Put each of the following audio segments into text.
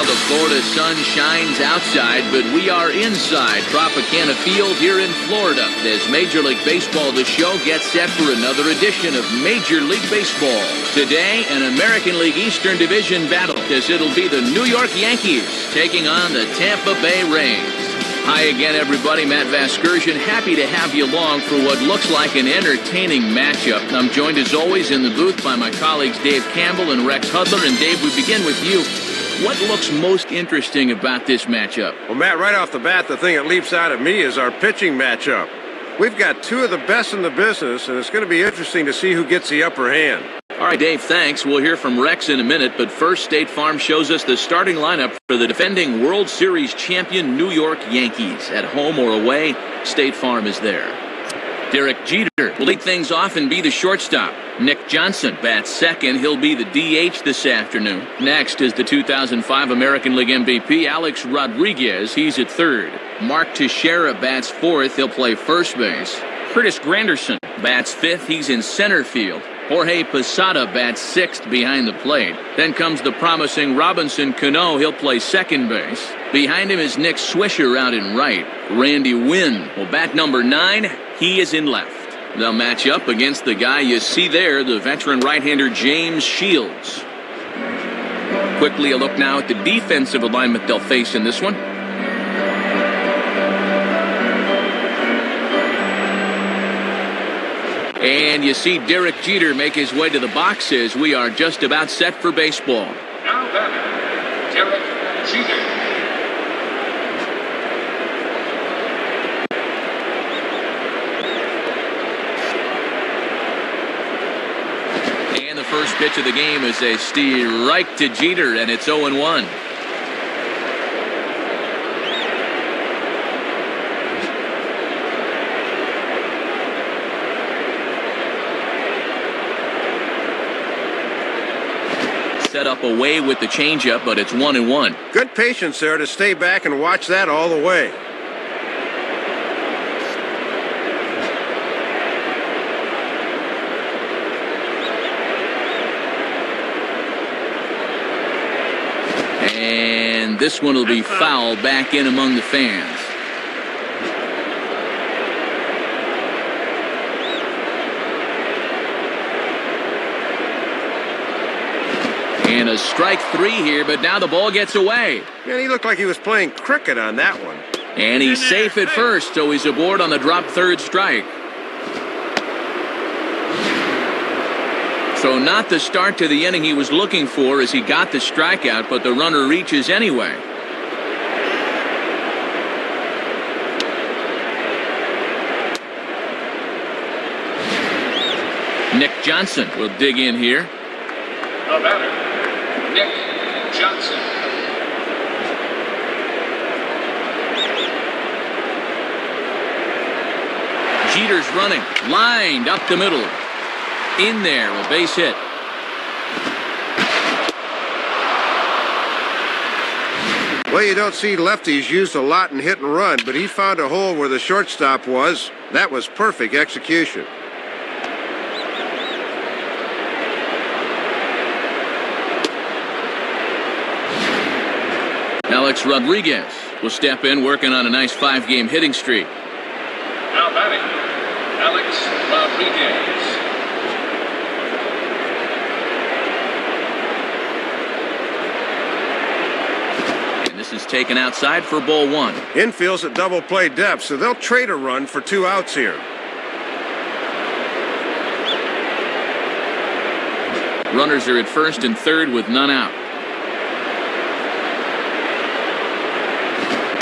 Well, the Florida sun shines outside, but we are inside Tropicana Field here in Florida as Major League Baseball, the show, gets set for another edition of Major League Baseball. Today, an American League Eastern Division battle, as it'll be the New York Yankees taking on the Tampa Bay Rays. Hi again, everybody. Matt Vasgersian, happy to have you along for what looks like an entertaining matchup. I'm joined, as always, in the booth by my colleagues Dave Campbell and Rex Hudler. And Dave, we begin with you. What looks most interesting about this matchup? Well, Matt, right off the bat, the thing that leaps out at me is our pitching matchup. We've got two of the best in the business, and it's going to be interesting to see who gets the upper hand. All right, Dave, thanks. We'll hear from Rex in a minute, but first, State Farm shows us the starting lineup for the defending World Series champion New York Yankees. At home or away, State Farm is there. Derek Jeter will lead things off and be the shortstop. Nick Johnson bats second. He'll be the DH this afternoon. Next is the 2005 American League MVP, Alex Rodriguez. He's at third. Mark Teixeira bats fourth. He'll play first base. Curtis Granderson bats fifth. He's in center field. Jorge Posada bats sixth behind the plate. Then comes the promising Robinson Cano. He'll play second base. Behind him is Nick Swisher out in right. Randy Wynn will bat number 9. He is in left. They'll match up against the guy you see there, the veteran right-hander James Shields. Quickly a look now at the defensive alignment they'll face in this one. And you see Derek Jeter make his way to the box as we are just about set for baseball. Now batting, Derek Jeter. And the first pitch of the game is a strike to Jeter, and it's 0-1. Set up away with the changeup, but it's 1-1. Good patience there to stay back and watch that all the way. And this one will be foul back in among the fans. And a strike 3 here, but now the ball gets away. Man, he looked like he was playing cricket on that one. And he's safe at first, so he's aboard on the drop third strike. So not the start to the inning he was looking for as he got the strikeout, but the runner reaches anyway. Nick Johnson will dig in here. The batter, Nick Johnson. Jeter's running, lined up the middle. In there, a base hit. Well, you don't see lefties used a lot in hit and run, but he found a hole where the shortstop was. That was perfect execution. Alex Rodriguez will step in, working on a nice 5-game hitting streak. Now batting, Alex Rodriguez. And this is taken outside for ball 1. Infield's at double play depth, so they'll trade a run for 2 outs here. Runners are at first and third with none out.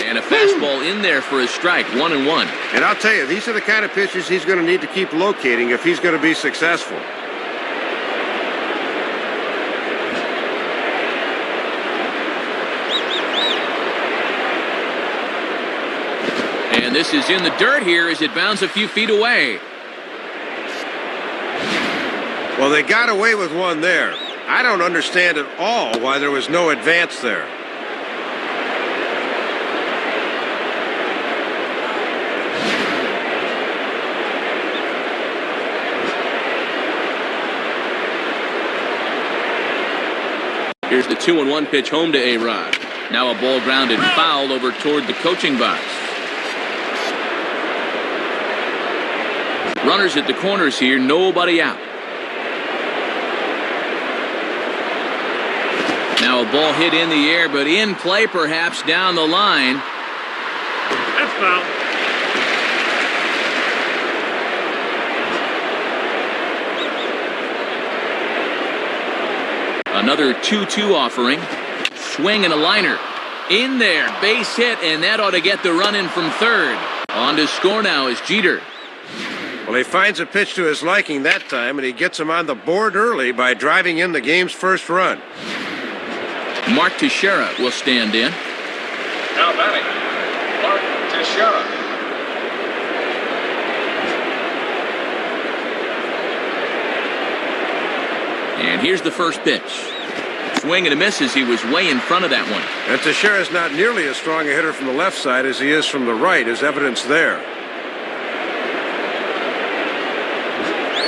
And a fastball in there for a strike, 1-1. And I'll tell you, these are the kind of pitches he's going to need to keep locating if he's going to be successful. And this is in the dirt here as it bounds a few feet away. Well, they got away with one there. I don't understand at all why there was no advance there. Here's the 2-1 pitch home to A-Rod. Now a ball grounded foul over toward the coaching box. Runners at the corners here, nobody out. Now a ball hit in the air, but in play perhaps down the line. That's foul. Another 2-2 offering. Swing and a liner. In there, base hit, and that ought to get the run in from third. On to score now is Jeter. Well, he finds a pitch to his liking that time, and he gets him on the board early by driving in the game's first run. Mark Teixeira will stand in. Now batting, Mark Teixeira. And here's the first pitch. Swing and a miss as he was way in front of that one. And Teixeira's not nearly as strong a hitter from the left side as he is from the right, as evidence there.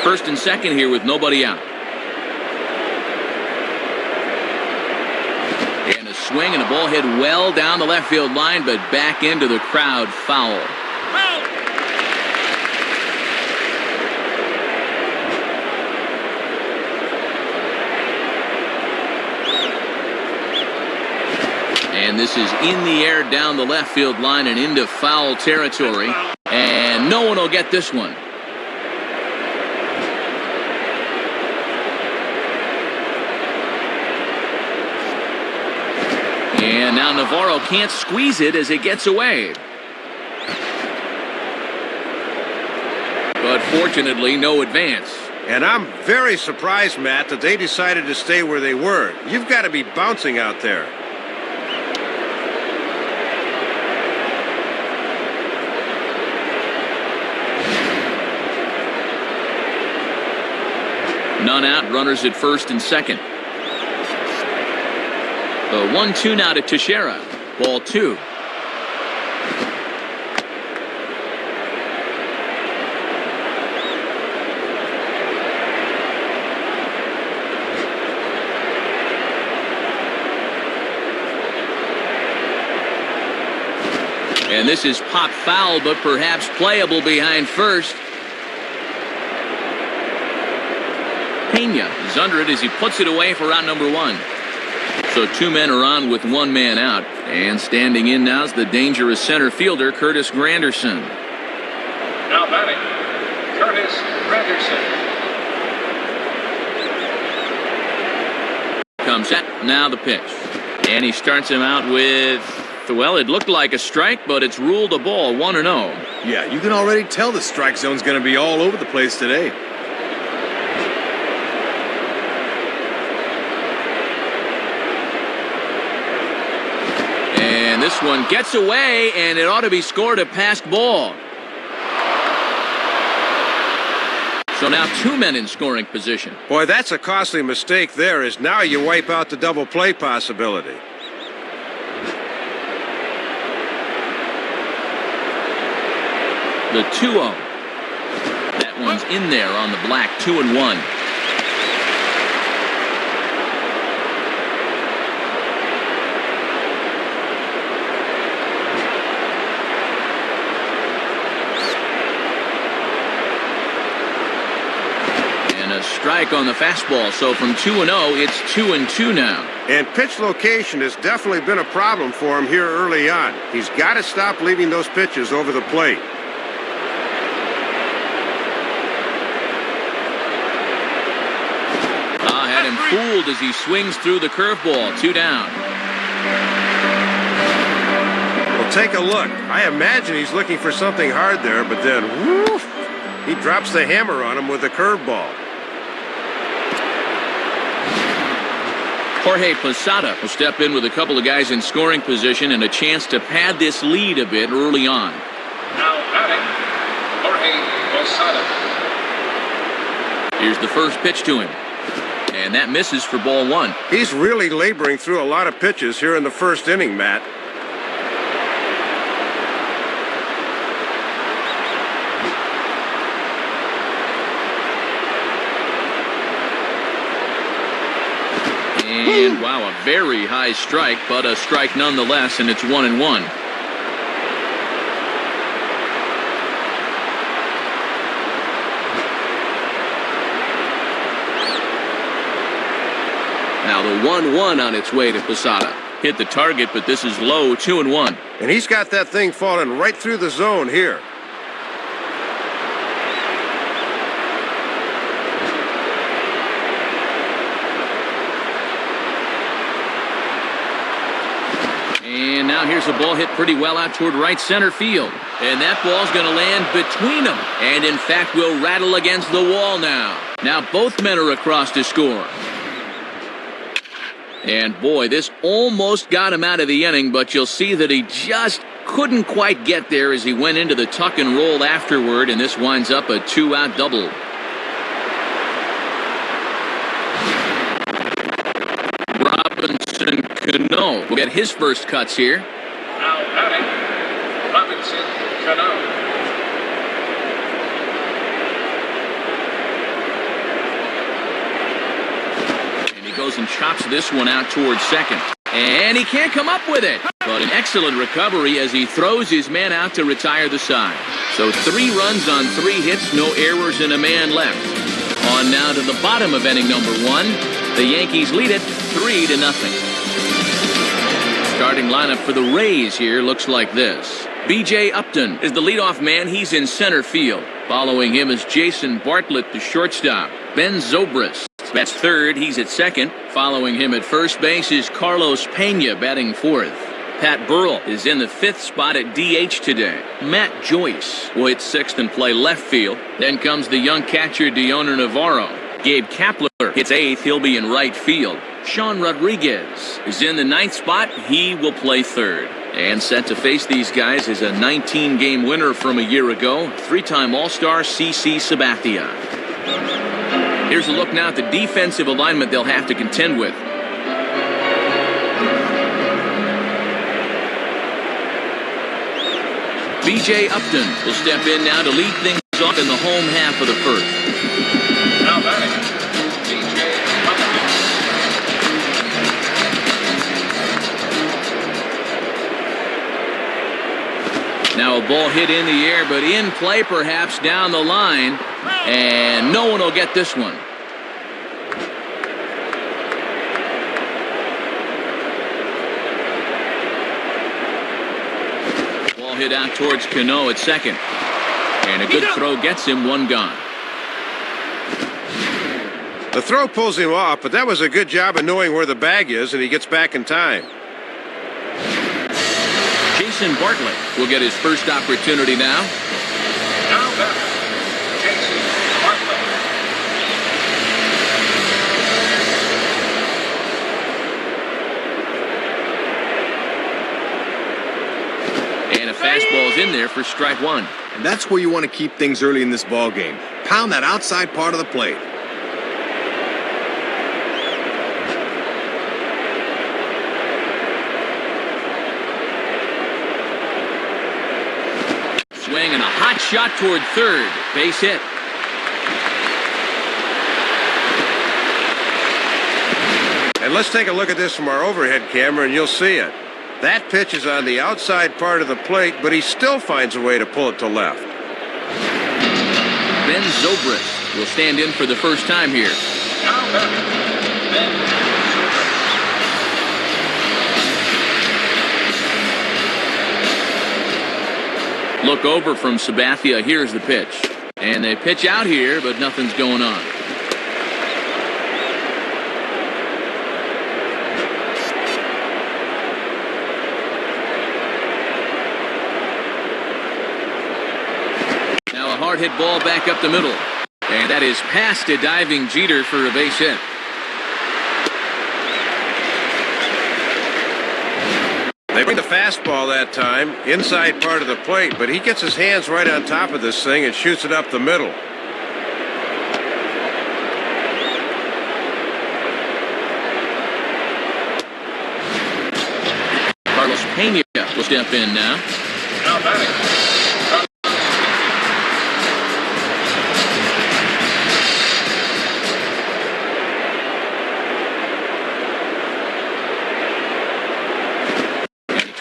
First and second here with nobody out. And a swing and a ball hit well down the left field line, but back into the crowd. Foul. And this is in the air down the left field line and into foul territory. And no one will get this one. And now Navarro can't squeeze it as it gets away. But fortunately, no advance. And I'm very surprised, Matt, that they decided to stay where they were. You've got to be bouncing out there. None out, runners at first and second. The 1-2 now to Teixeira. Ball 2. And this is pop foul, but perhaps playable behind first. Pena is under it as he puts it away for out number 1. So 2 men are on with 1 man out. And standing in now is the dangerous center fielder, Curtis Granderson. Now batting, Curtis Granderson. Comes at now the pitch. And he starts him out with, well, it looked like a strike, but it's ruled a ball, 1-0. Yeah, you can already tell the strike zone's going to be all over the place today. And this one gets away, and it ought to be scored a passed ball. So now 2 men in scoring position. Boy, that's a costly mistake there, as now you wipe out the double play possibility. The 2-0. That one's in there on the black, 2-1. And a strike on the fastball. So from 2-0, it's 2-2 now. And pitch location has definitely been a problem for him here early on. He's got to stop leaving those pitches over the plate. Fooled as he swings through the curveball. 2 down. Well, take a look. I imagine he's looking for something hard there, but then, woof, he drops the hammer on him with a curveball. Jorge Posada will step in with a couple of guys in scoring position and a chance to pad this lead a bit early on. Now batting, Jorge Posada. Here's the first pitch to him. And that misses for ball 1. He's really laboring through a lot of pitches here in the first inning, Matt. And, wow, a very high strike, but a strike nonetheless, and it's 1-1. Now the 1-1 on its way to Posada. Hit the target, but this is low, 2-1. And he's got that thing falling right through the zone here. And now here's a ball hit pretty well out toward right center field. And that ball's going to land between them. And in fact will rattle against the wall now. Now both men are across to score. And boy, this almost got him out of the inning, but you'll see that he just couldn't quite get there as he went into the tuck and roll afterward, and this winds up a 2-out double. Robinson Cano will get his first cuts here. Now batting, Robinson Cano. Goes and chops this one out towards second. And he can't come up with it. But an excellent recovery as he throws his man out to retire the side. So 3 runs on 3 hits, no errors, and a man left. On now to the bottom of inning number 1. The Yankees lead it 3-0. Starting lineup for the Rays here looks like this. B.J. Upton is the leadoff man. He's in center field. Following him is Jason Bartlett, the shortstop. Ben Zobrist bats third. He's at second. Following him at first base is Carlos Pena batting fourth. Pat Burrell is in the 5th spot at DH today. Matt Joyce will hit 6th and play left field. Then comes the young catcher Dioner Navarro. Gabe Kapler hits 8th. He'll be in right field. Sean Rodriguez is in the 9th spot. He will play third. And set to face these guys is a 19-game winner from a year ago, 3-time All-Star CC Sabathia. Here's a look now at the defensive alignment they'll have to contend with. B.J. Upton will step in now to lead things off in the home half of the first. Now batting, B.J. Upton. Now a ball hit in the air, but in play perhaps down the line. And no one will get this one. Ball hit out towards Cano at second. And a good throw gets him, one gone. The throw pulls him off, but that was a good job of knowing where the bag is, and he gets back in time. Jason Bartlett will get his first opportunity now. Now batting, Jason Bartlett. And a fastball's in there for strike one. And that's where you want to keep things early in this ball game. Pound that outside part of the plate. Swing and a hot shot toward third. Base hit. And let's take a look at this from our overhead camera, and you'll see it. That pitch is on the outside part of the plate, but he still finds a way to pull it to left. Ben Zobrist will stand in for the first time here. Now batting, Ben Zobrist. Look over from Sabathia. Here's the pitch. And they pitch out here, but nothing's going on. Now a hard hit ball back up the middle. And that is past a diving Jeter for a base hit. They bring the fastball that time, inside part of the plate, but he gets his hands right on top of this thing and shoots it up the middle. Carlos Pena will step in now. Now batting,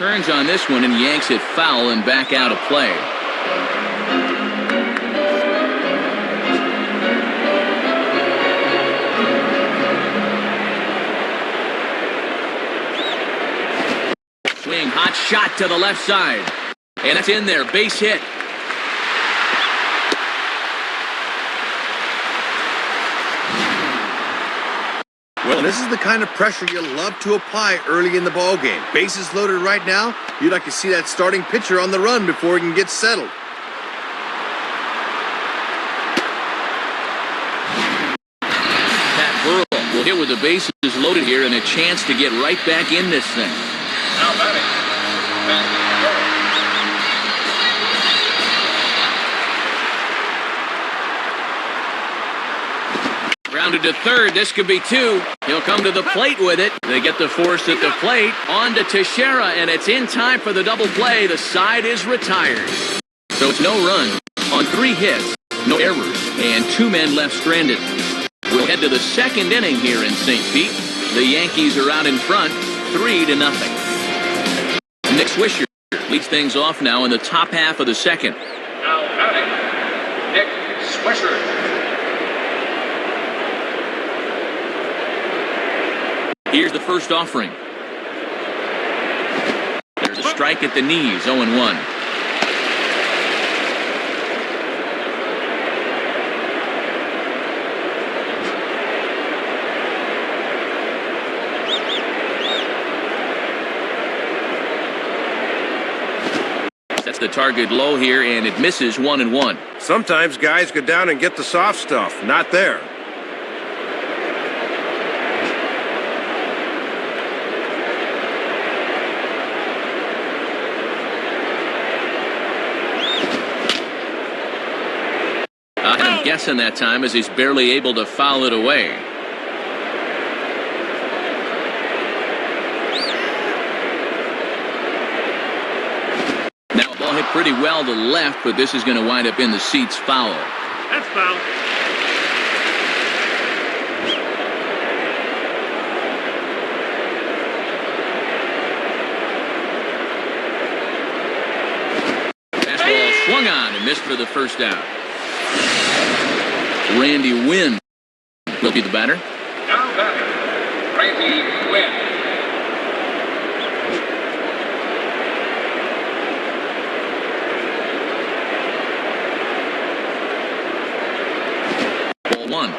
Turns on this one and yanks it foul and back out of play. Swing, hot shot to the left side. And it's in there, base hit. Well, this is the kind of pressure you love to apply early in the ball game. Bases loaded right now. You'd like to see that starting pitcher on the run before he can get settled. Pat Burrell will hit with the bases loaded here and a chance to get right back in this thing. Now batting. Pat Burrell. Grounded to third. This could be two. He'll come to the plate with it. They get the force at the plate. On to Teixeira, and it's in time for the double play. The side is retired. So it's no run on 3 hits, no errors, and 2 men left stranded. We'll head to the second inning here in St. Pete. The Yankees are out in front, 3-0. Nick Swisher leads things off now in the top half of the second. Now batting. Nick Swisher. Here's the first offering. There's a strike at the knees, 0-1. That's the target low here, and it misses 1-1. Sometimes guys go down and get the soft stuff. Not there. Guessing that time as he's barely able to foul it away. Now, ball hit pretty well to left, but this is going to wind up in the seats foul. That's foul. Fastball swung on and missed for the first out. Randy Wynn will be the batter. Now batting. Randy Wynn. Ball 1.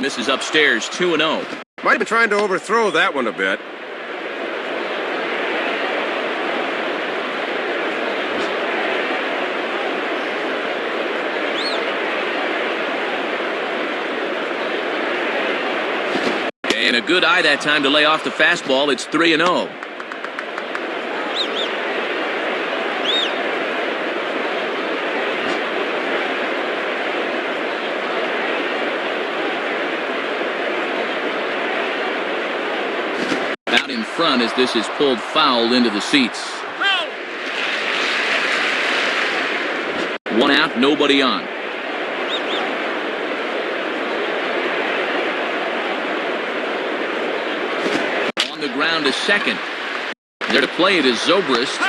This is upstairs, 2-0. Might have been trying to overthrow that one a bit. And a good eye that time to lay off the fastball. It's 3-0. Out in front as this is pulled foul into the seats. 1 out, nobody on. On the ground to second. There to play it is Zobrist.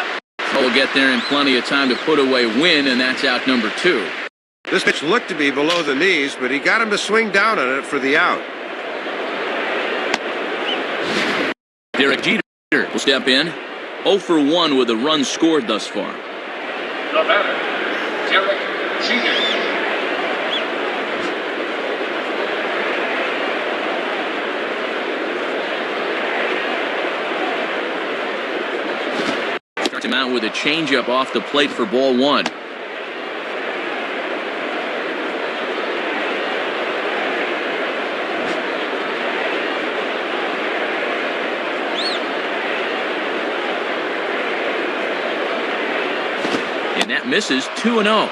Will get there in plenty of time to put away Wynn, and that's out number 2. This pitch looked to be below the knees, but he got him to swing down on it for the out. Derek Jeter will step in. 0 for 1 with a run scored thus far. The batter, Derek Jeter. Starts him out with a changeup off the plate for ball 1. And that misses 2-0.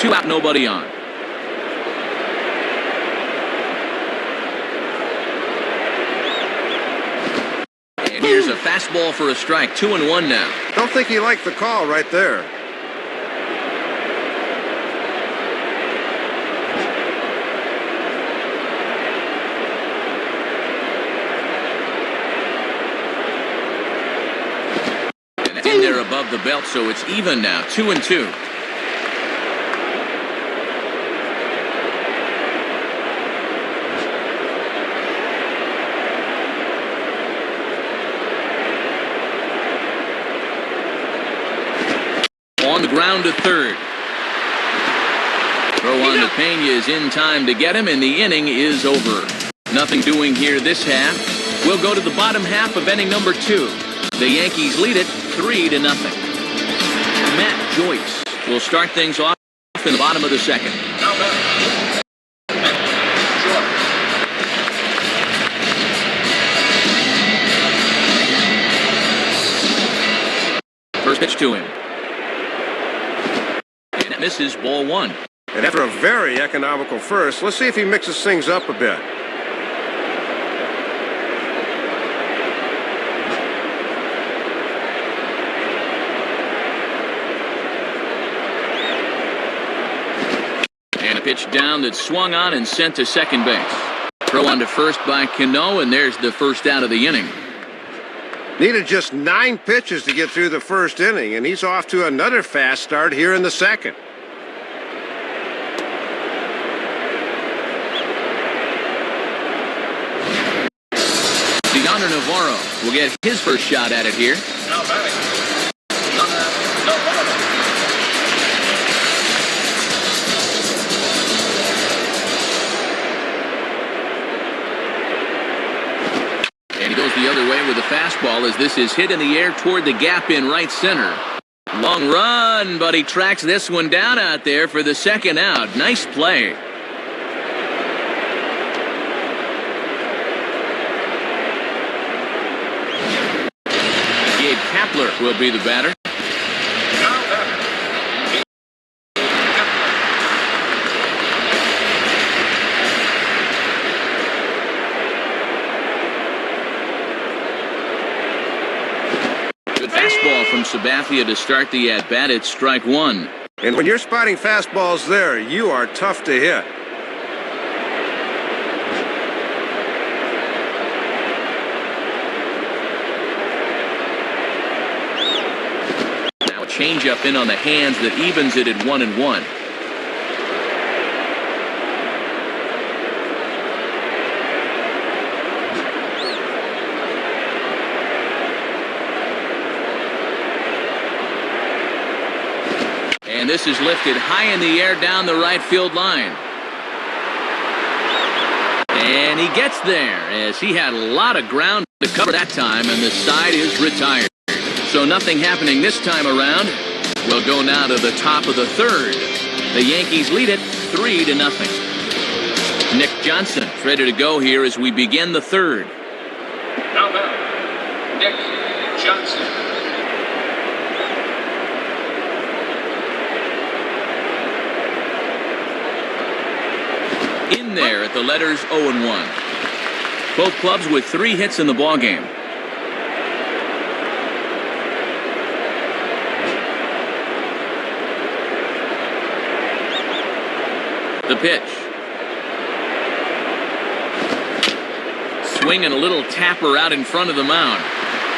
Two out, nobody on. a fastball for a strike. 2-1 now. Don't think he liked the call right there. And in there above the belt, so it's even now. 2-2. On the ground to third. Throw on to Pena is in time to get him, and the inning is over. Nothing doing here this half. We'll go to the bottom half of inning number 2. The Yankees lead it 3-0. Matt Joyce will start things off in the bottom of the second. Now batting. First pitch to him. And it misses, ball 1. And after a very economical first, let's see if he mixes things up a bit. And a pitch down that swung on and sent to second base. Throw on to first by Cano, and there's the first out of the inning. Needed just 9 pitches to get through the first inning, and he's off to another fast start here in the second. Navarro will get his first shot at it here. Now batting. Navarro. And he goes the other way with a fastball as this is hit in the air toward the gap in right center. Long run, but he tracks this one down out there for the second out. Nice play. Kepler will be the batter. Now batting. Good fastball from Sabathia to start the at-bat. It's strike 1. And when you're spotting fastballs there, you are tough to hit. Changeup in on the hands that evens it at 1-1. And this is lifted high in the air down the right field line. And he gets there as he had a lot of ground to cover that time, and the side is retired. So nothing happening this time around. We'll go now to the top of the third. The Yankees lead it 3-0. Nick Johnson ready to go here as we begin the third. Now batting. Nick Johnson. In there at the letters 0-1. Both clubs with 3 hits in the ballgame. The pitch. Swinging a little tapper out in front of the mound.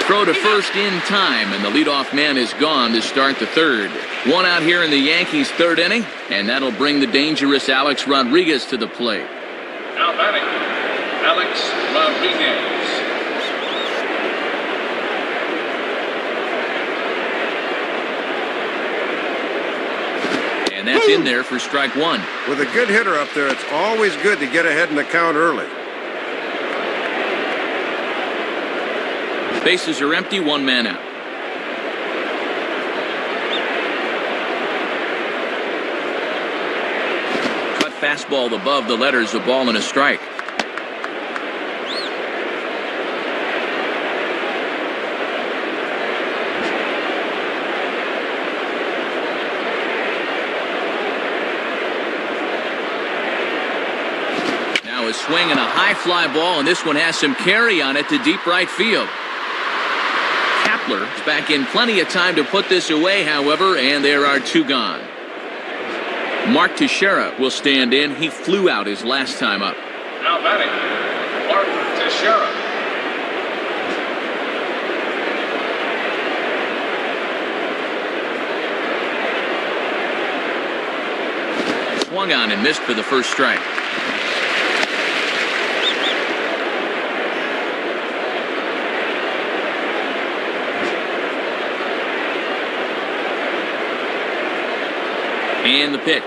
Throw to first in time, and the leadoff man is gone to start the third. 1 out here in the Yankees' third inning, and that'll bring the dangerous Alex Rodriguez to the plate. Now batting. Alex Rodriguez. And that's in there for strike 1. With a good hitter up there, it's always good to get ahead in the count early. Bases are empty, 1 man out. Cut fastball above the letters, a ball and a strike. Now a swing and a high fly ball, and this one has some carry on it to deep right field. Kepler is back in plenty of time to put this away, however, and there are 2 gone. Mark Teixeira will stand in. He flew out his last time up. Now batting, Mark Teixeira. Swung on and missed for the first strike. And the pitch.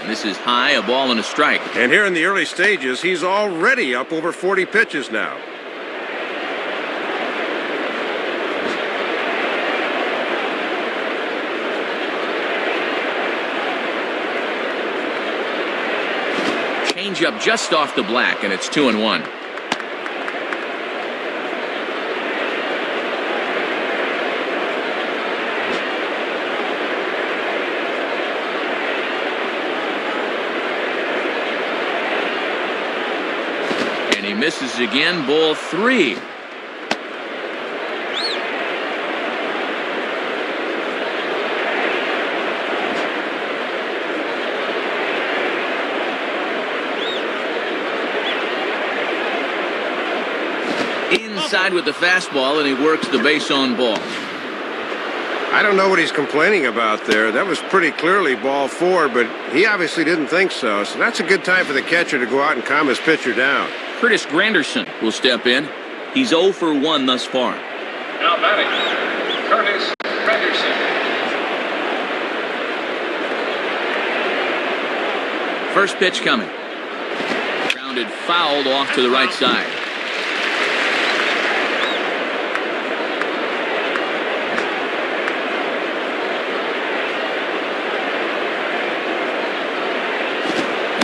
And this is high, a ball and a strike. And here in the early stages, he's already up over 40 pitches now. Change up just off the black, and it's 2-1. And he misses again, ball 3. Inside with the fastball, and he works the base on ball. I don't know what he's complaining about there. That was pretty clearly ball 4, but he obviously didn't think so. So that's a good time for the catcher to go out and calm his pitcher down. Curtis Granderson will step in. He's 0 for 1 thus far. Now batting, Curtis Granderson. First pitch coming. Grounded fouled off to the right side.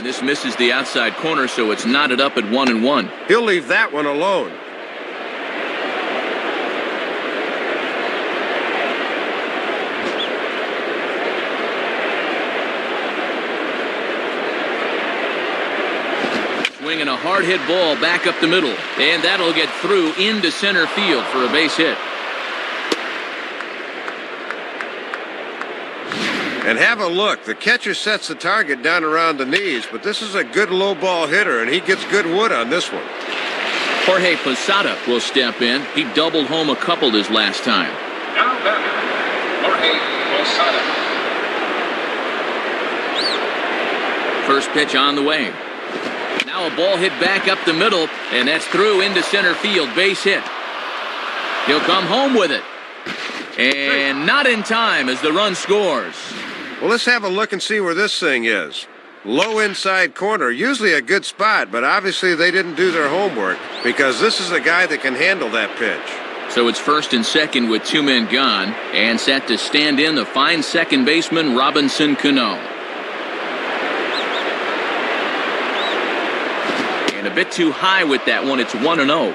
This misses the outside corner, so it's knotted up at 1-1. He'll leave that one alone. Swinging a hard hit ball back up the middle, and that'll get through into center field for a base hit. And have a look. The catcher sets the target down around the knees, but this is a good low ball hitter, and he gets good wood on this one. Jorge Posada will step in. He doubled home a couple his last time. Now batting, Jorge Posada. First pitch on the way. Now a ball hit back up the middle, and that's through into center field. Base hit. He'll come home with it. And not in time as the run scores. Well, let's have a look and see where this thing is. Low inside corner, usually a good spot, but obviously they didn't do their homework because this is a guy that can handle that pitch. So it's first and second with 2 men gone, and set to stand in the fine second baseman Robinson Cano. And a bit too high with that one. It's 1-0.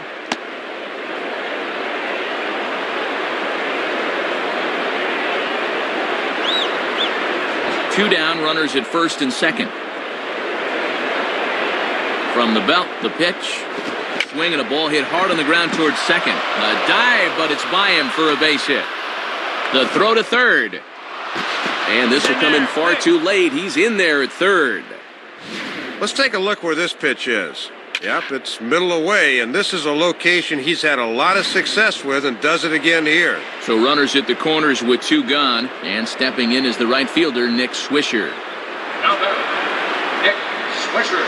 Two down, runners at first and second. From the belt, the pitch. Swing and a ball hit hard on the ground towards second. A dive, but it's by him for a base hit. The throw to third. And this will come in far too late. He's in there at third. Let's take a look where this pitch is. Yep, it's middle away, and this is a location he's had a lot of success with and does it again here. So runners at the corners with 2 gone, and stepping in is the right fielder, Nick Swisher. Now batting, Nick Swisher.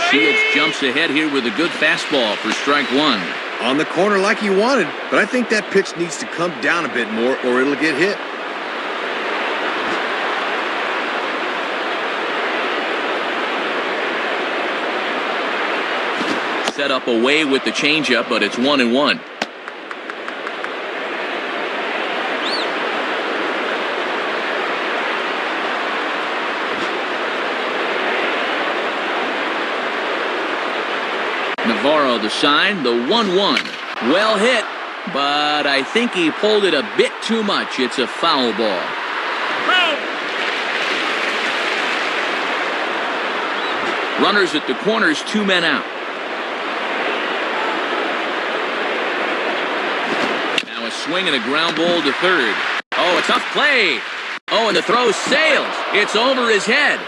Shields jumps ahead here with a good fastball for strike 1. On the corner like he wanted, but I think that pitch needs to come down a bit more or it'll get hit. Set up away with the changeup, but it's 1-1. Navarro the sign, the 1-1. Well hit, but I think he pulled it a bit too much. It's a foul ball. Runners at the corners, 2 men out. Now a swing and a ground ball to third. Oh, a tough play. Oh, and the throw sails. It's over his head.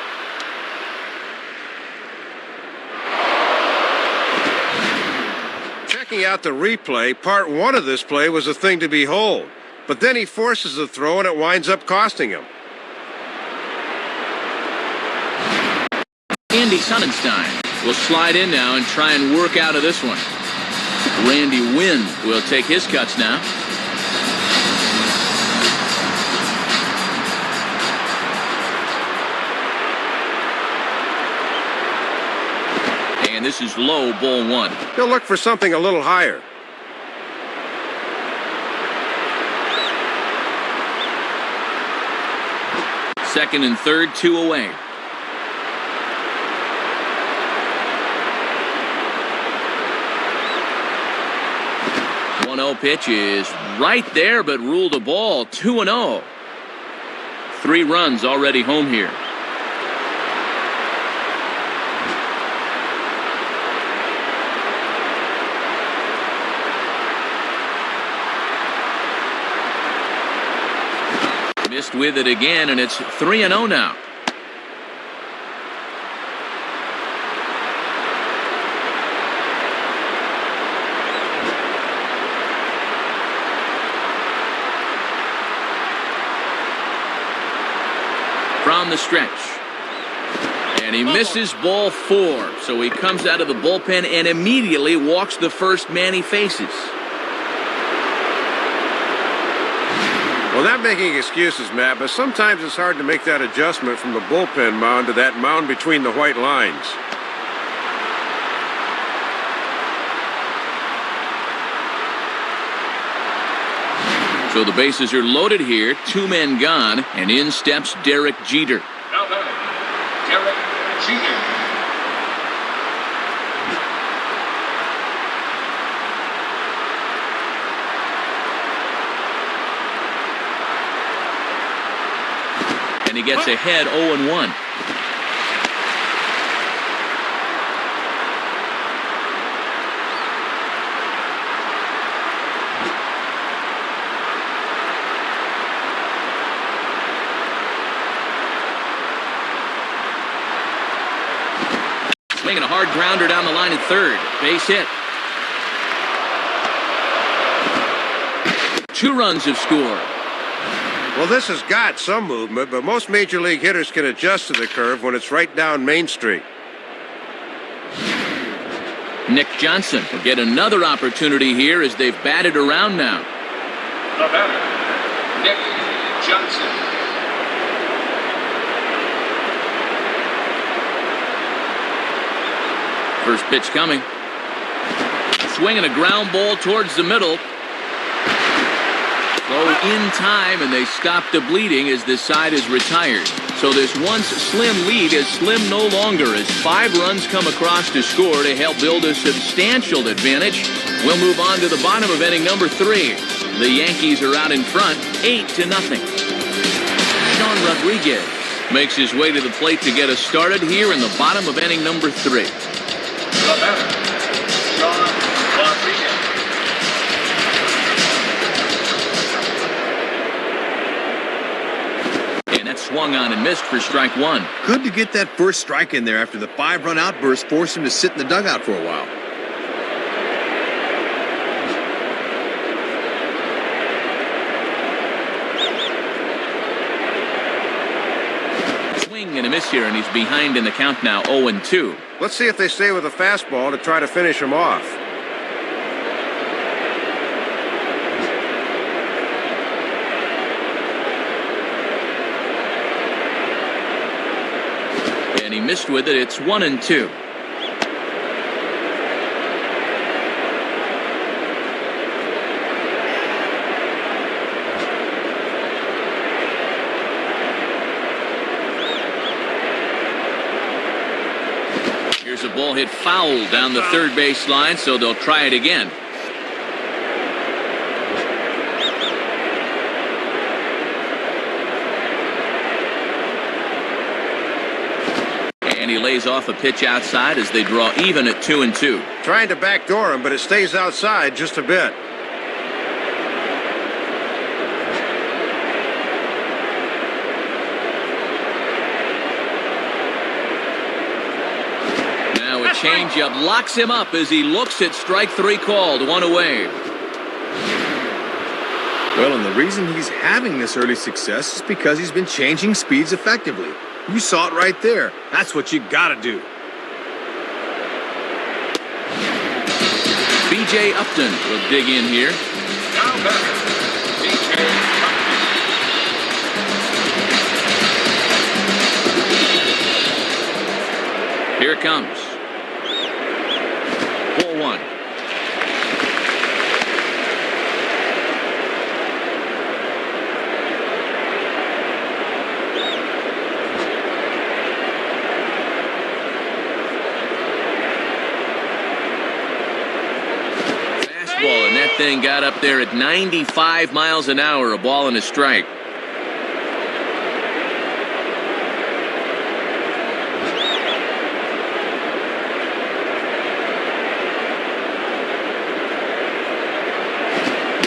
Checking out the replay, part one of this play was a thing to behold. But then he forces the throw and it winds up costing him. Andy Sonnenstein will slide in now and try and work out of this one. Randy Wynn will take his cuts now. And this is low, ball 1. He'll look for something a little higher. Second and third, 2 away. One 1-0 pitch is right there, but ruled a ball. 2-0. 3 runs already home here. Missed with it again, and it's 3-0 now. From the stretch. And he misses ball 4. So he comes out of the bullpen and immediately walks the first man he faces. Well, not making excuses, Matt, but sometimes it's hard to make that adjustment from the bullpen mound to that mound between the white lines. So the bases are loaded here, 2 men gone, and in steps Derek Jeter. Now batting, Derek Jeter. And he gets ahead 0-1. Swinging a hard grounder down the line at third. Base hit. 2 runs have scored. Well, this has got some movement, but most major league hitters can adjust to the curve when it's right down Main Street. Nick Johnson will get another opportunity here as they've batted around now. The batter, Nick Johnson. First pitch coming. Swinging a ground ball towards the middle. Throw in time, and they stop the bleeding as this side is retired. So this once slim lead is slim no longer as 5 runs come across to score to help build a substantial advantage. We'll move on to the bottom of inning number 3. The Yankees are out in front, 8-0. Sean Rodriguez makes his way to the plate to get us started here in the bottom of inning number 3. The batter, Sean Rodriguez. And that swung on and missed for strike 1. Good to get that first strike in there after the 5-run outburst forced him to sit in the dugout for a while. Swing and a miss here, and he's behind in the count now, 0-2. Let's see if they stay with a fastball to try to finish him off. And he missed with it. It's 1-2. Here's a ball hit foul down the third base line, so they'll try it again. And he lays off a pitch outside as they draw even at 2-2. Trying to backdoor him, but it stays outside just a bit. Now a changeup locks him up as he looks at strike 3 called, 1 away. Well, and the reason he's having this early success is because he's been changing speeds effectively. You saw it right there. That's what you gotta do. B.J. Upton will dig in here. Now batter, B.J. Upton. Here it comes. 4-1. And that thing got up there at 95 miles an hour, a ball and a strike.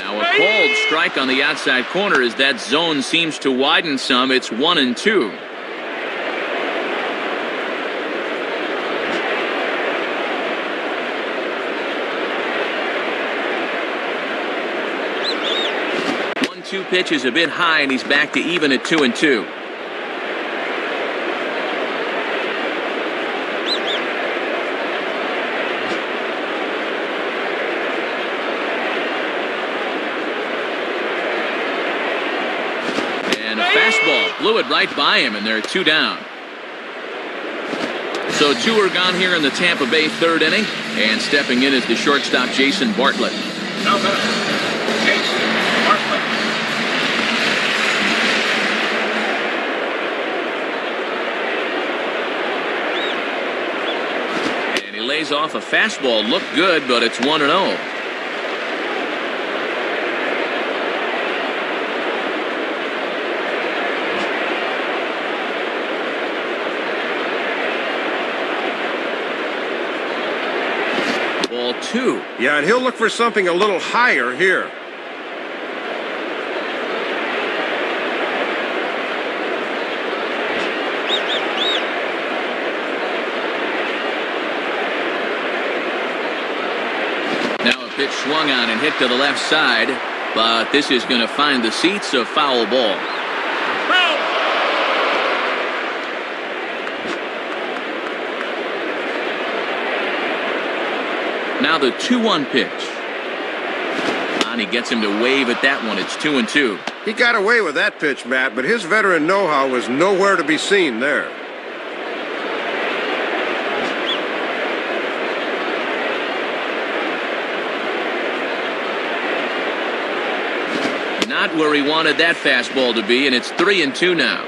Now a called strike on the outside corner as that zone seems to widen some. It's 1-2. Two pitches a bit high, and he's back to even at 2-2. And a fastball blew it right by him, and they're 2 down. So 2 are gone here in the Tampa Bay 3rd inning, and stepping in is the shortstop Jason Bartlett. Now batter, Jason Bartlett. Lays off a fastball, looked good, but it's 1-0. Ball 2. Yeah, and he'll look for something a little higher here. Pitch swung on and hit to the left side, but this is going to find the seats, a foul ball. Now the 2-1 pitch. And he gets him to wave at that one. It's 2-2. He got away with that pitch, Matt, but his veteran know-how was nowhere to be seen there. Not where he wanted that fastball to be, and it's 3-2 now.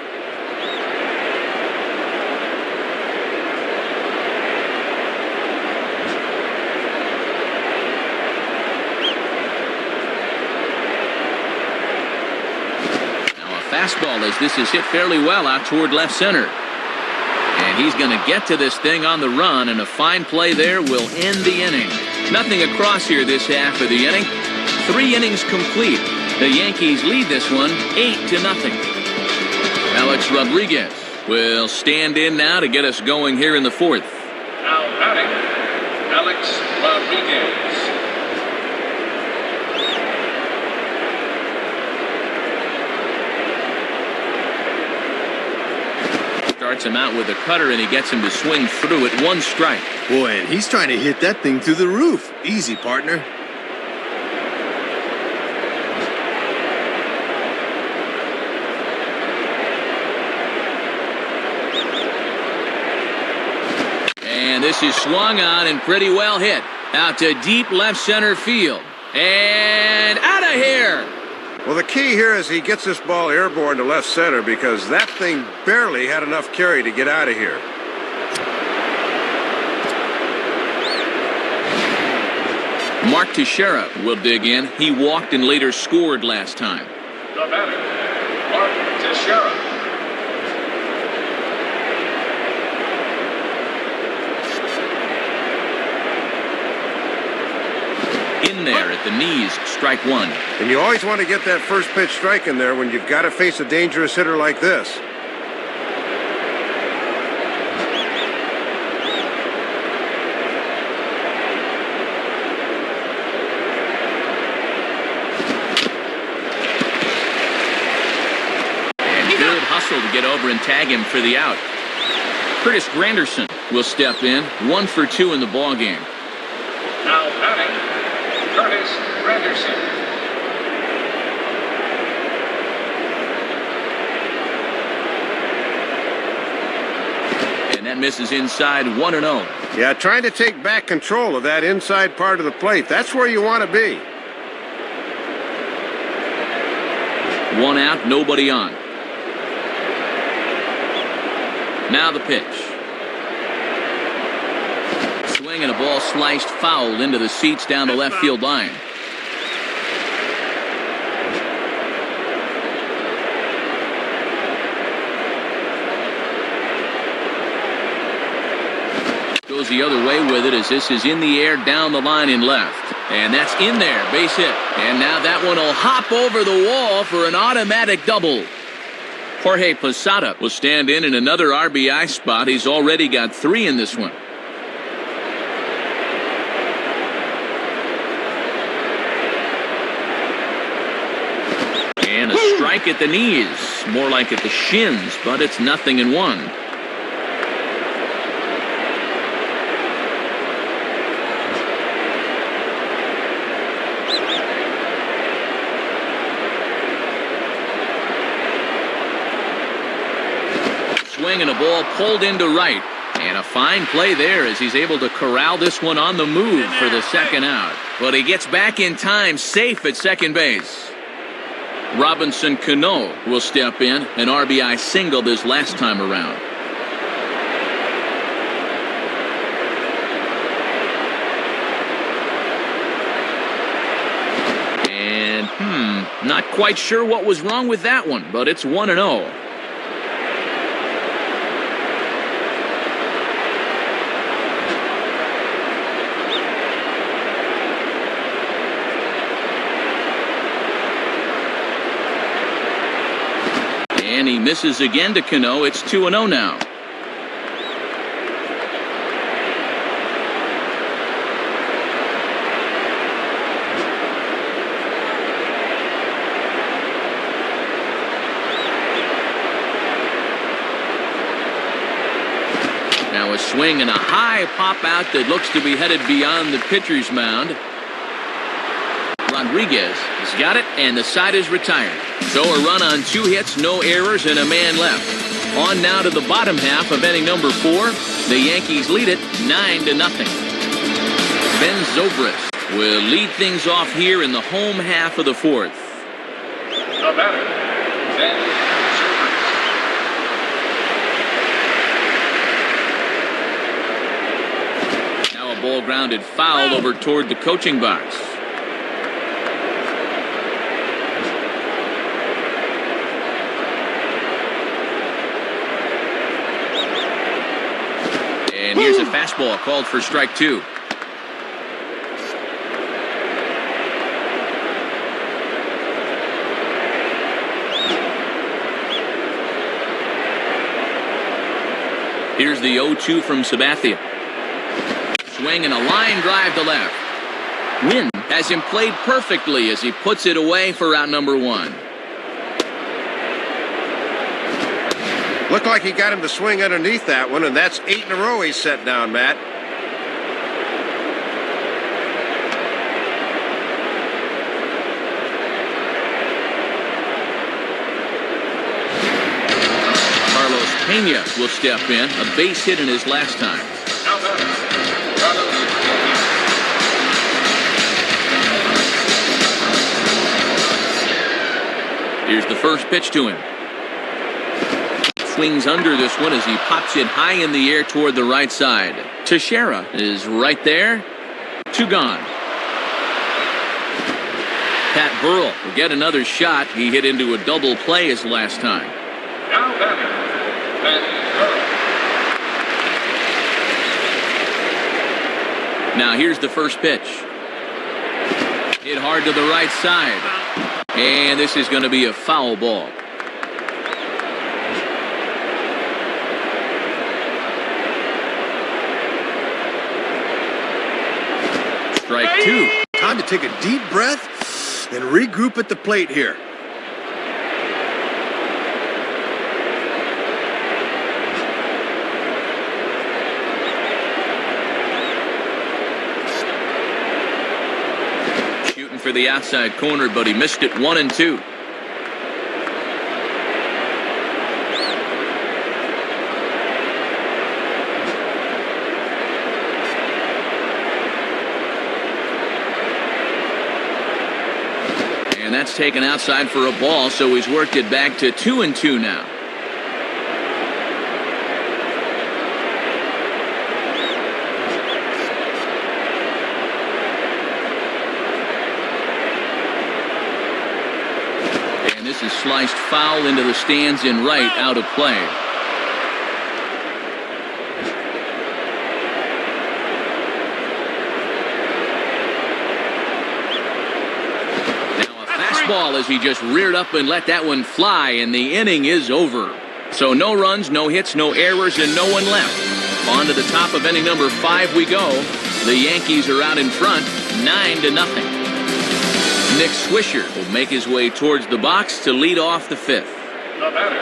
Now a fastball as this is hit fairly well out toward left center. And he's going to get to this thing on the run, and a fine play there will end the inning. Nothing across here this half of the inning. 3 innings complete. The Yankees lead this one 8-0. Alex Rodriguez will stand in now to get us going here in the 4th. Now batting, Alex Rodriguez. Starts him out with a cutter, and he gets him to swing through it. 1 strike. Boy, and he's trying to hit that thing through the roof. Easy, partner. And this is swung on and pretty well hit. Out to deep left center field. And out of here! Well, the key here is he gets this ball airborne to left center because that thing barely had enough carry to get out of here. Mark Teixeira will dig in. He walked and later scored last time. The batter, Mark Teixeira. in there at the knees, strike one. And you always want to get that first pitch strike in there when you've got to face a dangerous hitter like this. To get over and tag him for the out. Curtis Granderson will step in, 1 for 2 in the ball game. Now batting, Curtis Granderson. And that misses inside, 1-0. Yeah, trying to take back control of that inside part of the plate. That's where you want to be. 1 out, nobody on. Now the pitch. Swing and a ball sliced foul into the seats down the left field line. Goes the other way with it as this is in the air down the line in left. And that's in there, base hit. And now that one will hop over the wall for an automatic double. Jorge Posada will stand in another RBI spot. He's already got 3 in this one. And a strike at the knees. More like at the shins, but it's 0-1. Swing and a ball pulled into right. And a fine play there as he's able to corral this one on the move for the second out. But he gets back in time, safe at second base. Robinson Cano will step in, an RBI single this last time around. And, not quite sure what was wrong with that one, but it's 1-0. And he misses again to Cano. It's 2-0 now. Now a swing and a high pop out that looks to be headed beyond the pitcher's mound. Rodriguez has got it, and the side is retired. So a run on 2 hits, no errors, and a man left. On now to the bottom half of inning number 4. The Yankees lead it 9-0. Ben Zobrist will lead things off here in the home half of the 4th. The batter, Ben Zobrist. Now a ball grounded foul over toward the coaching box. And here's a fastball called for strike 2. Here's the 0-2 from Sabathia. Swing and a line drive to left. Wynn has him played perfectly as he puts it away for out number 1. Looked like he got him to swing underneath that one, and that's 8 in a row he's set down, Matt. Carlos Pena will step in, a base hit in his last time. Now batter, Carlos Pena. Here's the first pitch to him. Swings under this one as he pops it high in the air toward the right side. Teixeira is right there. 2 gone. Pat Burrell will get another shot. He hit into a double play his last time. Now batting, Ben Burrell. Now here's the first pitch. Hit hard to the right side. And this is going to be a foul ball. Strike two. Time to take a deep breath and regroup at the plate here. Shooting for the outside corner, but he missed it 1-2. And that's taken outside for a ball, so he's worked it back to 2-2 now. And this is sliced foul into the stands in right, out of play. Ball as he just reared up and let that one fly, and the inning is over. So no runs, no hits, no errors, and no one left. On to the top of inning number 5 we go. The Yankees are out in front, 9-0. Nick Swisher will make his way towards the box to lead off the 5th. The batter,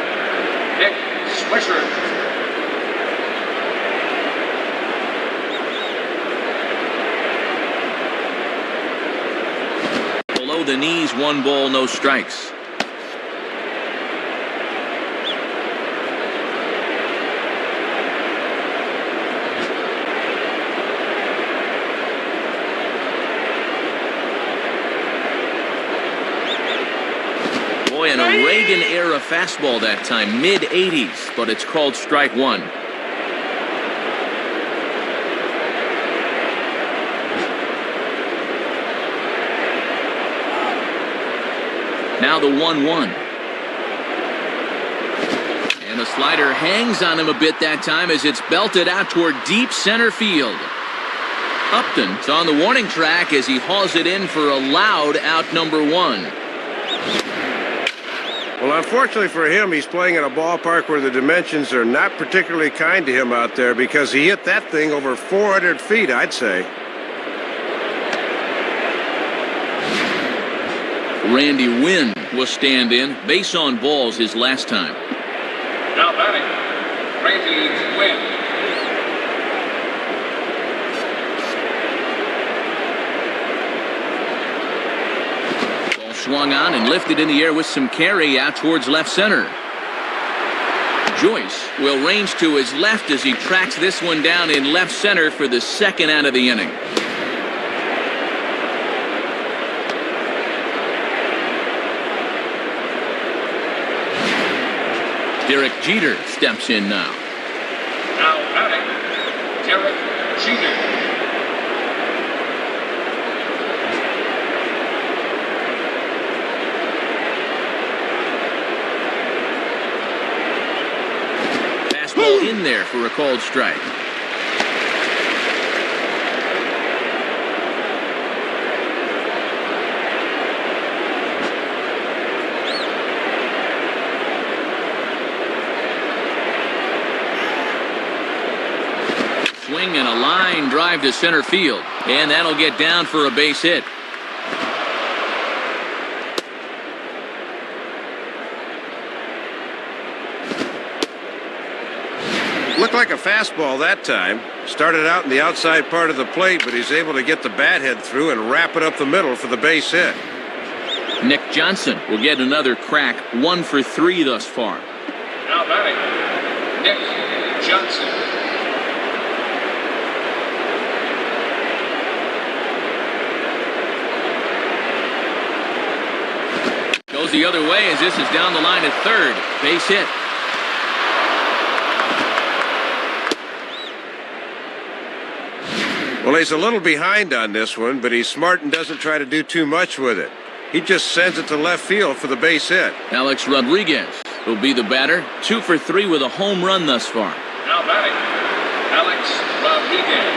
Nick Swisher. The knees, 1 ball, no strikes. Boy, an Reagan-era fastball that time, mid-80s, but it's called strike 1. Now the 1-1. And the slider hangs on him a bit that time as it's belted out toward deep center field. Upton's on the warning track as he hauls it in for a loud out number 1. Well, unfortunately for him, he's playing in a ballpark where the dimensions are not particularly kind to him out there, because he hit that thing over 400 feet, I'd say. Randy Wynn will stand in. Base on balls his last time. Now batting, Randy Wynn. Ball swung on and lifted in the air with some carry out towards left center. Joyce will range to his left as he tracks this one down in left center for the 2nd out of the inning. Derek Jeter steps in now. Now batting, Derek Jeter. Fastball in there for a called strike. Swing and a line drive to center field, and that'll get down for a base hit. Looked like a fastball that time. Started out in the outside part of the plate, but he's able to get the bat head through and wrap it up the middle for the base hit. Nick Johnson will get another crack, 1 for 3 thus far. Now batting, Nick Johnson. Goes the other way as this is down the line at third. Base hit. Well, he's a little behind on this one, but he's smart and doesn't try to do too much with it. He just sends it to left field for the base hit. Alex Rodriguez will be the batter. 2 for 3 with a home run thus far. Now batting, Alex Rodriguez.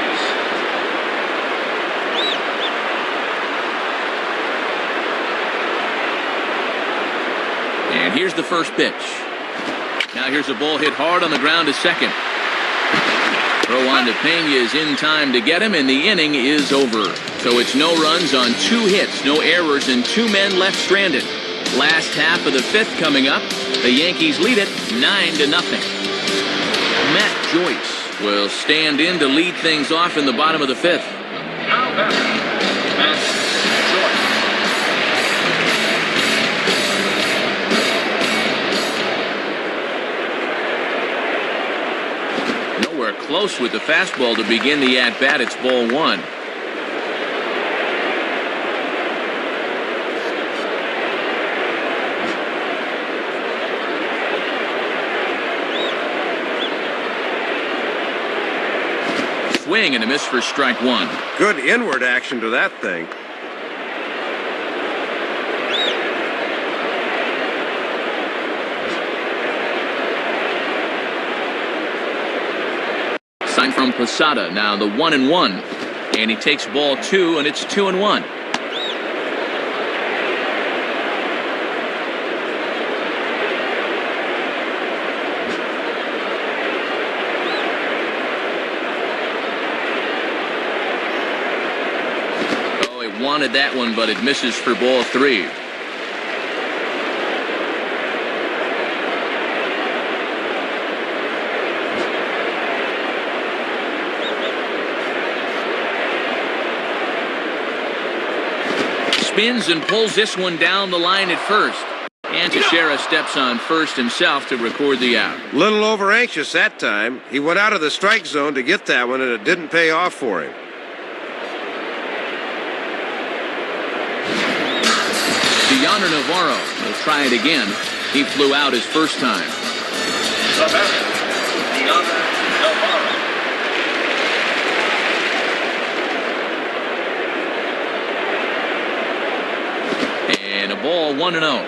Here's the first pitch. Now here's a ball hit hard on the ground to second. Throw on to Pena is in time to get him, and the inning is over. So it's no runs on 2 hits, no errors, and 2 men left stranded. Last half of the 5th coming up. The Yankees lead it 9-0. Matt Joyce will stand in to lead things off in the bottom of the 5th. Now batting, Matt Joyce. Nowhere close with the fastball to begin the at-bat. It's ball 1. Swing and a miss for strike 1. Good inward action to that thing. Sign from Posada, now the 1-1. And he takes ball 2, and it's 2-1. Wanted that one, but it misses for ball 3. Spins and pulls this one down the line at first. And Teixeira steps on first himself to record the out. Little over anxious that time. He went out of the strike zone to get that one, and it didn't pay off for him. Navarro will try it again. He flew out his first time. The batter, Navarro. And a ball 1-0.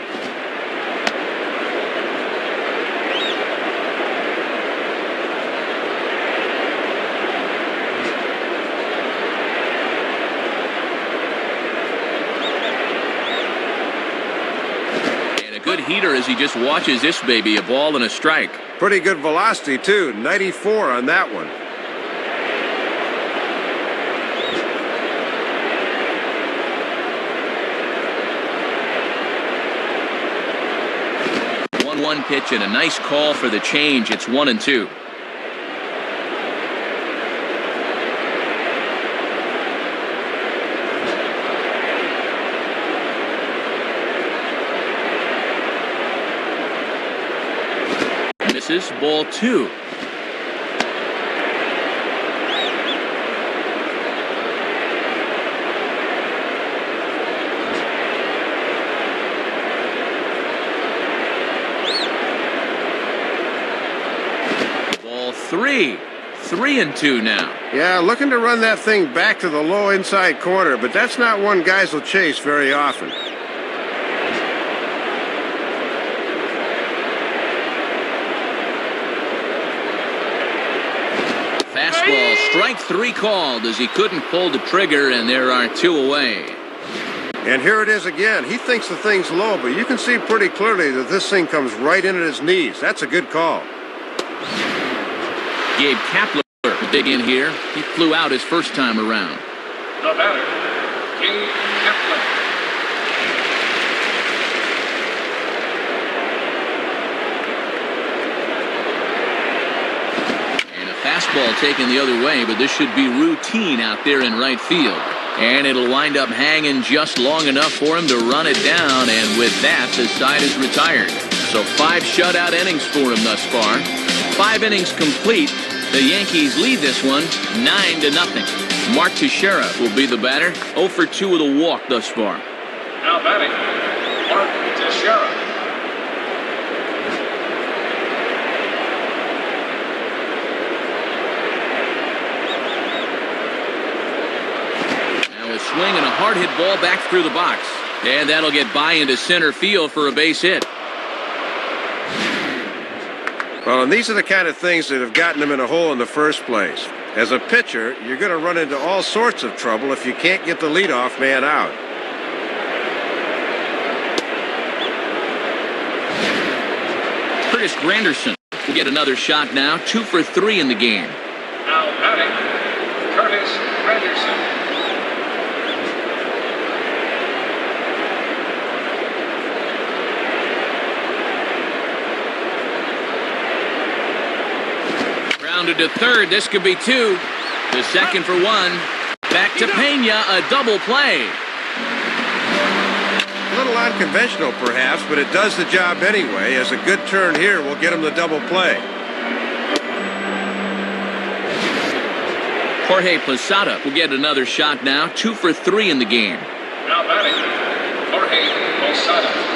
Good heater as he just watches this baby, a ball and a strike. Pretty good velocity, too. 94 on that one. One pitch and a nice call for the change. It's 1-2. Ball 2. Ball 3. 3-2 now. Yeah, looking to run that thing back to the low inside corner, but that's not one guys will chase very often. Fastball, strike 3 called as he couldn't pull the trigger, and there are 2 away. And here it is again. He thinks the thing's low, but you can see pretty clearly that this thing comes right in at his knees. That's a good call. Gabe Kapler dig in here. He flew out his first time around. The batter, Gabe Kapler. Fastball taken the other way, but this should be routine out there in right field. And it'll wind up hanging just long enough for him to run it down, and with that, the side is retired. So 5 shutout innings for him thus far. 5 innings complete. The Yankees lead this one 9-0. Mark Teixeira will be the batter, 0 for 2 with a walk thus far. Now batting, Mark Teixeira. Swing and a hard hit ball back through the box. And that'll get by into center field for a base hit. Well, and these are the kind of things that have gotten him in a hole in the first place. As a pitcher, you're going to run into all sorts of trouble if you can't get the leadoff man out. Curtis Granderson will get another shot now, 2 for 3 in the game. Now batting, Curtis Granderson. Grounded to third. This could be 2. The second for 1. Back to Pena, a double play. A little unconventional, perhaps, but it does the job anyway, as a good turn here will get him the double play. Jorge Posada will get another shot now, 2 for 3 in the game. Now batting, Jorge Posada.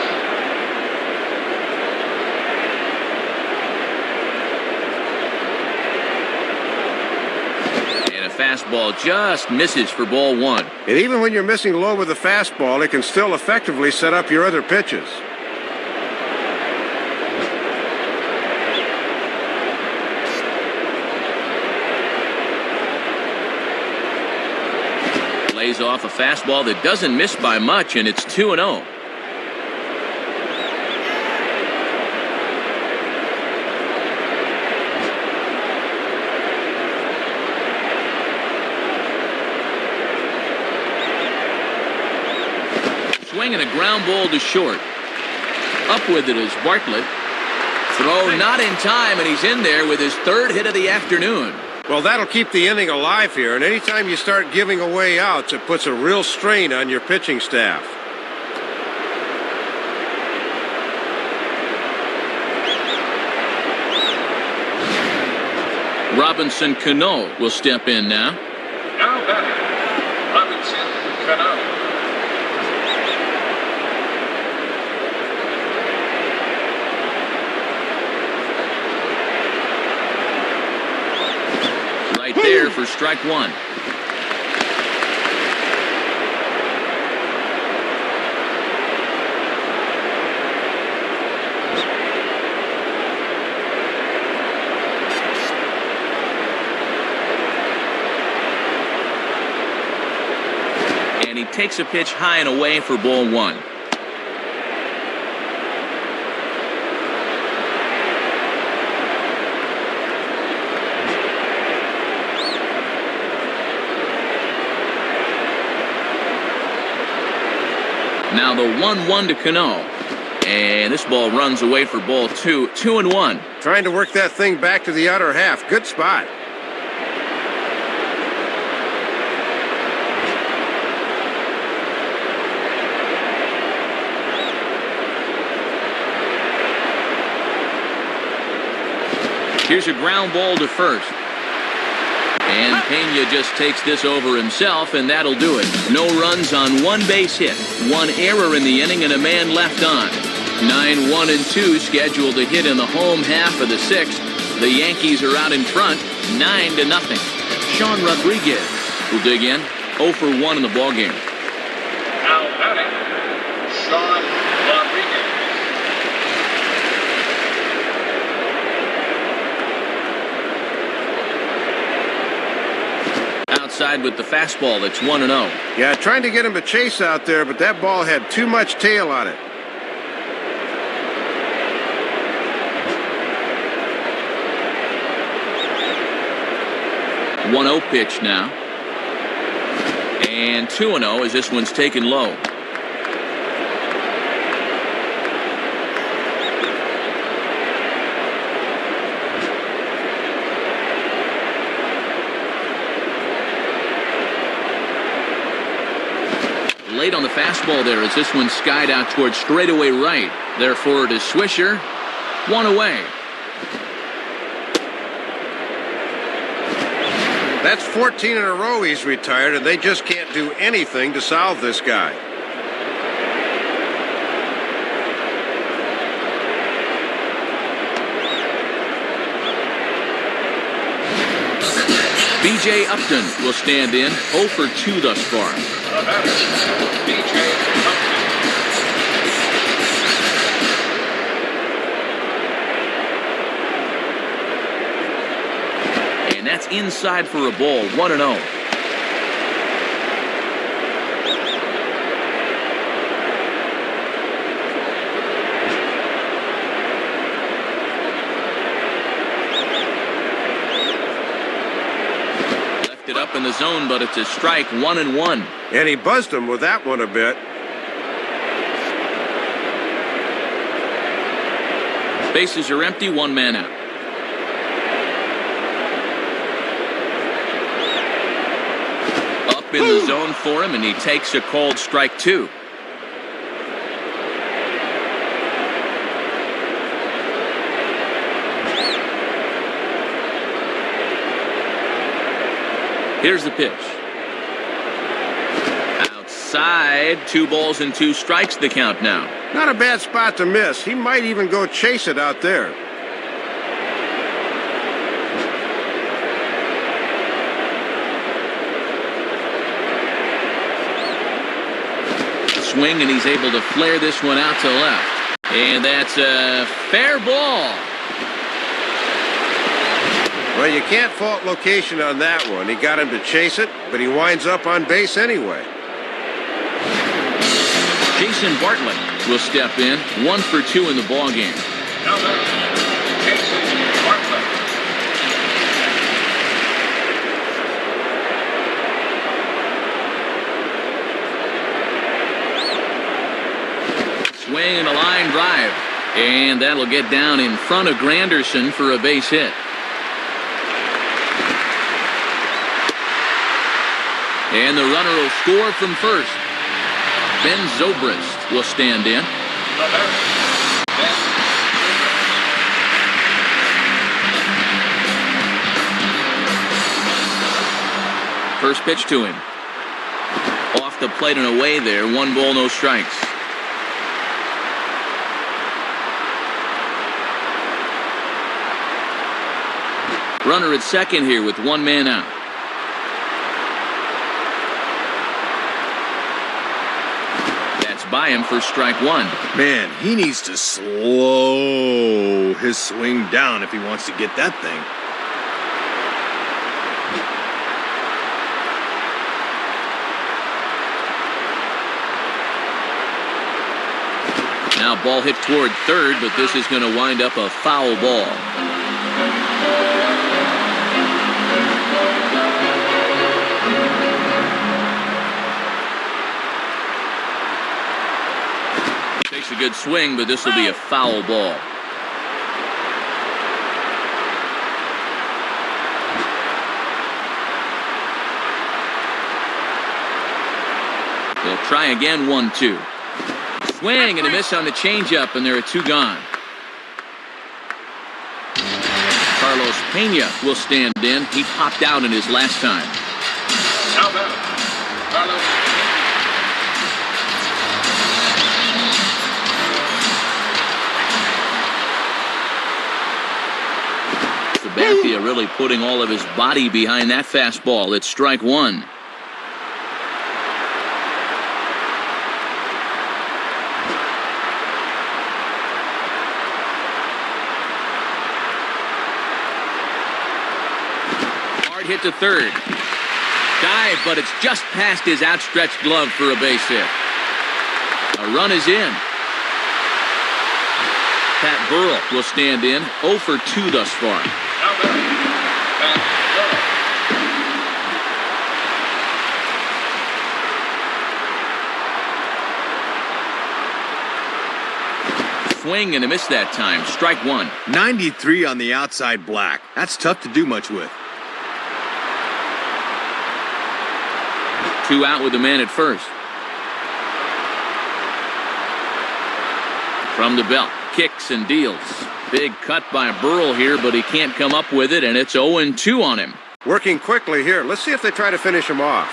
Fastball just misses for ball 1. And even when you're missing low with a fastball, it can still effectively set up your other pitches. Lays off a fastball that doesn't miss by much, and it's 2-0. Swinging a ground ball to short. Up with it is Bartlett. Throw not in time, and he's in there with his 3rd hit of the afternoon. Well, that'll keep the inning alive here, and anytime you start giving away outs, it puts a real strain on your pitching staff. Robinson Cano will step in now. Now batting, Robinson Cano. Right there for strike 1. And he takes a pitch high and away for ball 1. Now the 1-1 to Cano. And this ball runs away for ball 2. 2-1. Trying to work that thing back to the outer half. Good spot. Here's a ground ball to first. And Pena just takes this over himself, and that'll do it. No runs on 1 base hit, 1 error in the inning, and a man left on. 9-1-2 scheduled to hit in the home half of the 6th. The Yankees are out in front, 9-0. Sean Rodriguez will dig in, 0 for 1 in the ballgame. Now batting, Sean Rodriguez. Outside with the fastball, that's 1-0. Yeah, trying to get him to chase out there, but that ball had too much tail on it. One 1-0 pitch now. And 2-0 as this one's taken low. Late on the fastball there as this one skied out towards straightaway right. Therefore it is Swisher. 1 away. That's 14 in a row he's retired, and they just can't do anything to solve this guy. B.J. Upton will stand in, 0 for 2 thus far. B.J. Upton. And that's inside for a ball, 1-0. in the zone, but it's a strike, 1-1. And he buzzed him with that one a bit. Bases are empty, one man out. Up in the zone for him, and he takes a called strike 2. Here's the pitch. Outside, 2 balls and 2 strikes the count now. Not a bad spot to miss. He might even go chase it out there. Swing, and he's able to flare this one out to left. And that's a fair ball. Well, you can't fault location on that one. He got him to chase it, but he winds up on base anyway. Jason Bartlett will step in, 1 for 2 in the ballgame. Now that's Jason Bartlett. Swing and a line drive. And that'll get down in front of Granderson for a base hit. And the runner will score from first. Ben Zobrist will stand in. First pitch to him. Off the plate and away there. 1 ball, no strikes. Runner at second here with 1 man out. By him for strike 1. Man, he needs to slow his swing down if he wants to get that thing. Now ball hit toward third, but this is going to wind up a foul ball. Takes a good swing, but this will be a foul ball. They'll try again, 1-2. Swing and a miss on the changeup, and there are 2 gone. Carlos Pena will stand in. He popped out in his last time. Now batting, Carlos. Sabathia really putting all of his body behind that fastball. It's strike 1. Hard hit to third. Dive, but it's just past his outstretched glove for a base hit. A run is in. Pat Burrell will stand in, 0 for 2 thus far. Now batting, Pat Burrell. Swing and a miss that time. Strike 1. 93 on the outside black. That's tough to do much with. 2 out with the man at first. From the belt, kicks and deals. Big cut by Burrell here, but he can't come up with it, and it's 0-2 on him. Working quickly here. Let's see if they try to finish him off.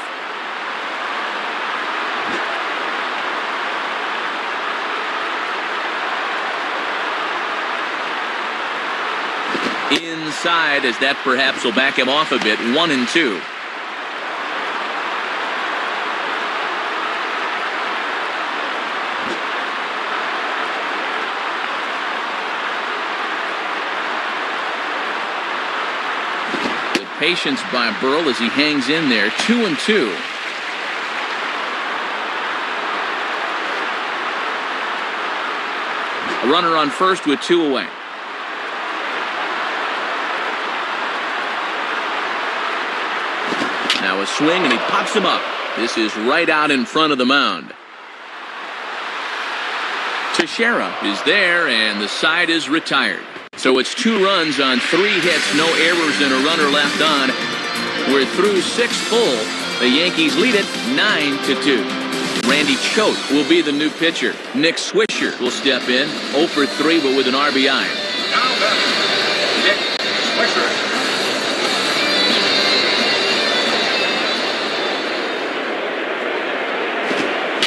Inside, as that perhaps will back him off a bit. 1-2. Patience by Burrell as he hangs in there. 2-2. A runner on first with 2 away. Now a swing, and he pops him up. This is right out in front of the mound. Teixeira is there, and the side is retired. So it's 2 runs on 3 hits, no errors, and a runner left on. We're through 6 full. The Yankees lead it 9-2. Randy Choate will be the new pitcher. Nick Swisher will step in, 0 for 3, but with an RBI. Now batting, Nick Swisher.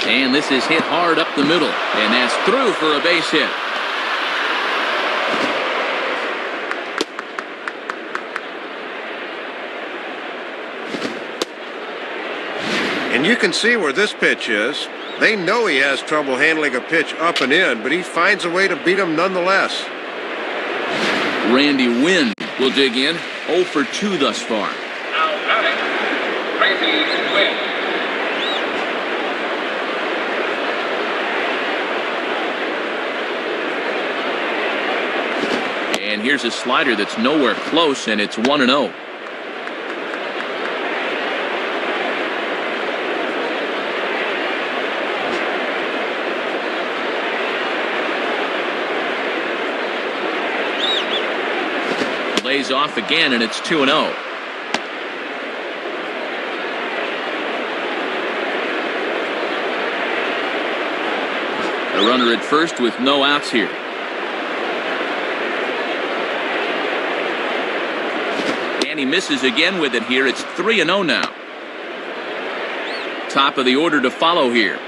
And this is hit hard up the middle, and that's through for a base hit. And you can see where this pitch is. They know he has trouble handling a pitch up and in, but he finds a way to beat him nonetheless. Randy Wynn will dig in, 0 for 2 thus far. Now batting, Randy Wynn. And here's a slider that's nowhere close, and it's 1-0. Lays off again, and it's 2-0. A runner at first with no outs here. And he misses again with it here. It's 3-0 now. Top of the order to follow here.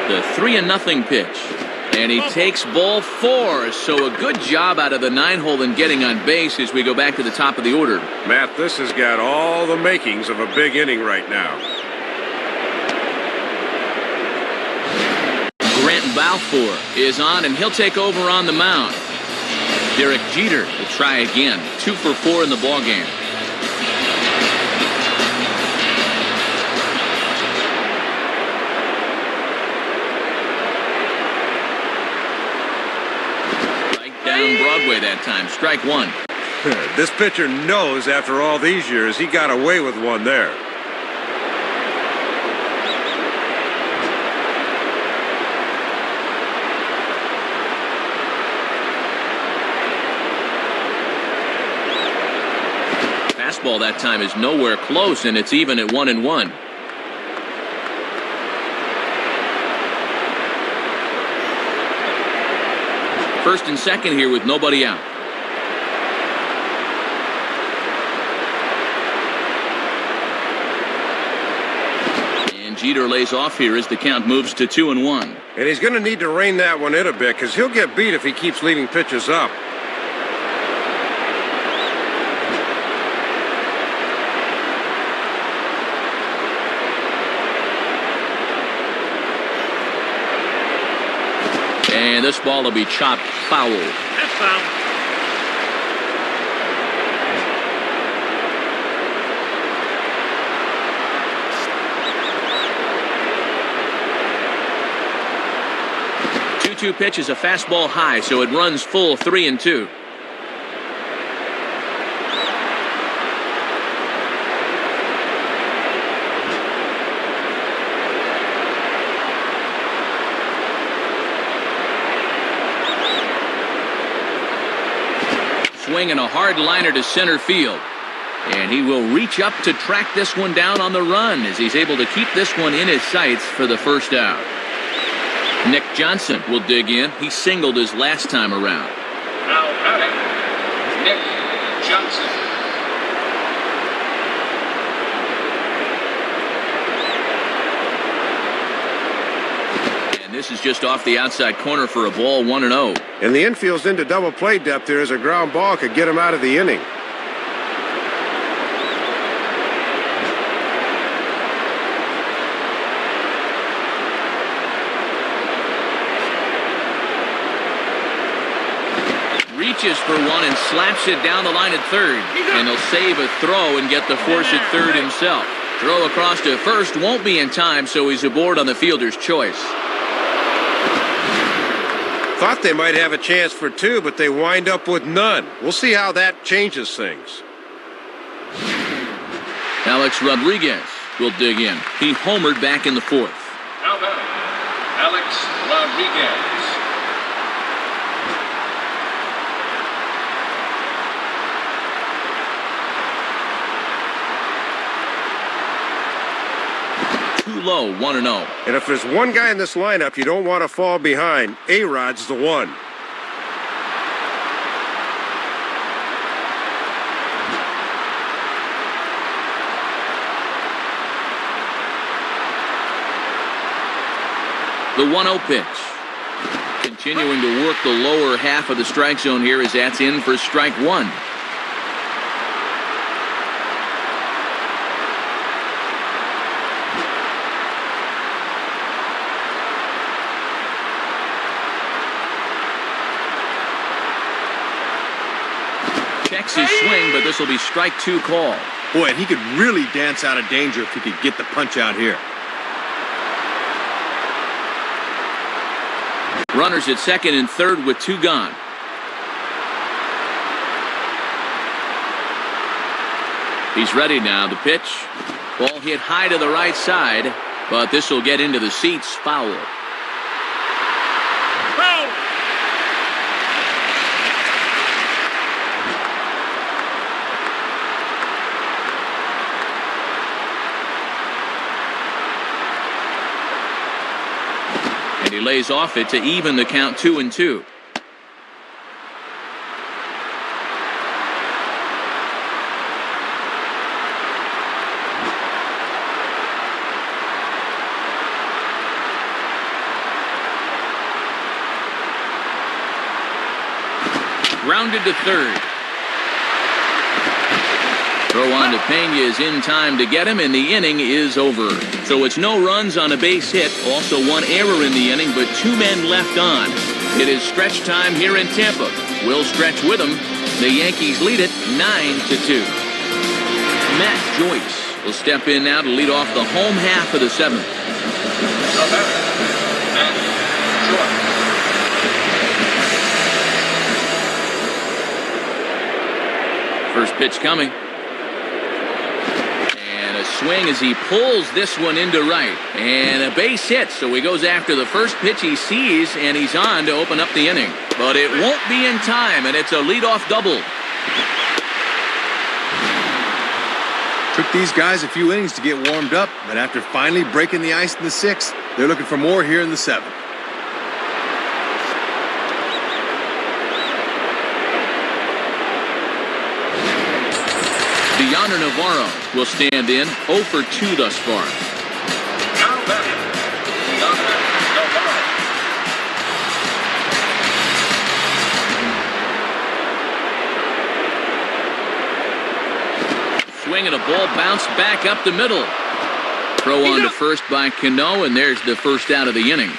The 3-0 pitch. And he takes ball 4. So a good job out of the 9-hole in getting on base as we go back to the top of the order. Matt, this has got all the makings of a big inning right now. Grant Balfour is on, and he'll take over on the mound. Derek Jeter will try again. 2 for 4 in the ballgame. Down Broadway that time. Strike 1. This pitcher knows after all these years he got away with one there. Fastball that time is nowhere close, and it's even at 1-1. First and second here with nobody out. And Jeter lays off here as the count moves to 2-1. And he's going to need to rein that one in a bit because he'll get beat if he keeps leaving pitches up. And this ball will be chopped foul. That's foul. Two pitch is a fastball high, so it runs full 3-2. Swinging a hard liner to center field. And he will reach up to track this one down on the run as he's able to keep this one in his sights for the first out. Nick Johnson will dig in. He singled his last time around. Now batting, Nick Johnson. And this is just off the outside corner for a ball, 1-0. And the infield's into double play depth there as a ground ball could get him out of the inning. Reaches for one and slaps it down the line at third. And he'll save a throw and get the force at third himself. Throw across to first won't be in time, so he's aboard on the fielder's choice. Thought they might have a chance for two, but they wind up with none. We'll see how that changes things. Alex Rodriguez will dig in. He homered back in the fourth. Now batting, Alex Rodriguez. Too low, 1-0. And if there's one guy in this lineup you don't want to fall behind, A-Rod's the one. The 1-0 pitch. Continuing to work the lower half of the strike zone here as that's in for strike one. Checks his swing, but this will be strike two call. Boy, and he could really dance out of danger if he could get the punch out here. Runners at second and third with two gone. He's ready now. The pitch. Ball hit high to the right side, but this will get into the seats. Foul. He lays off it to even the count 2-2. Grounded to third. Throw on to Pena is in time to get him, and the inning is over. So it's no runs on a base hit, also one error in the inning, but two men left on. It is stretch time here in Tampa. We'll stretch with them. The Yankees lead it 9-2. Matt Joyce will step in now to lead off the home half of the seventh. The batter, Matt Joyce. First pitch coming. Swing as he pulls this one into right, and a base hit, so he goes after the first pitch he sees, and he's on to open up the inning, but it won't be in time, and it's a leadoff double. Took these guys a few innings to get warmed up, but after finally breaking the ice in the sixth, they're looking for more here in the seventh. Yonder Navarro will stand in 0 for 2 thus far. Now batting, Yonder Navarro. Swing and a ball bounced back up the middle. Throw on to first by Cano, and there's the first out of the inning.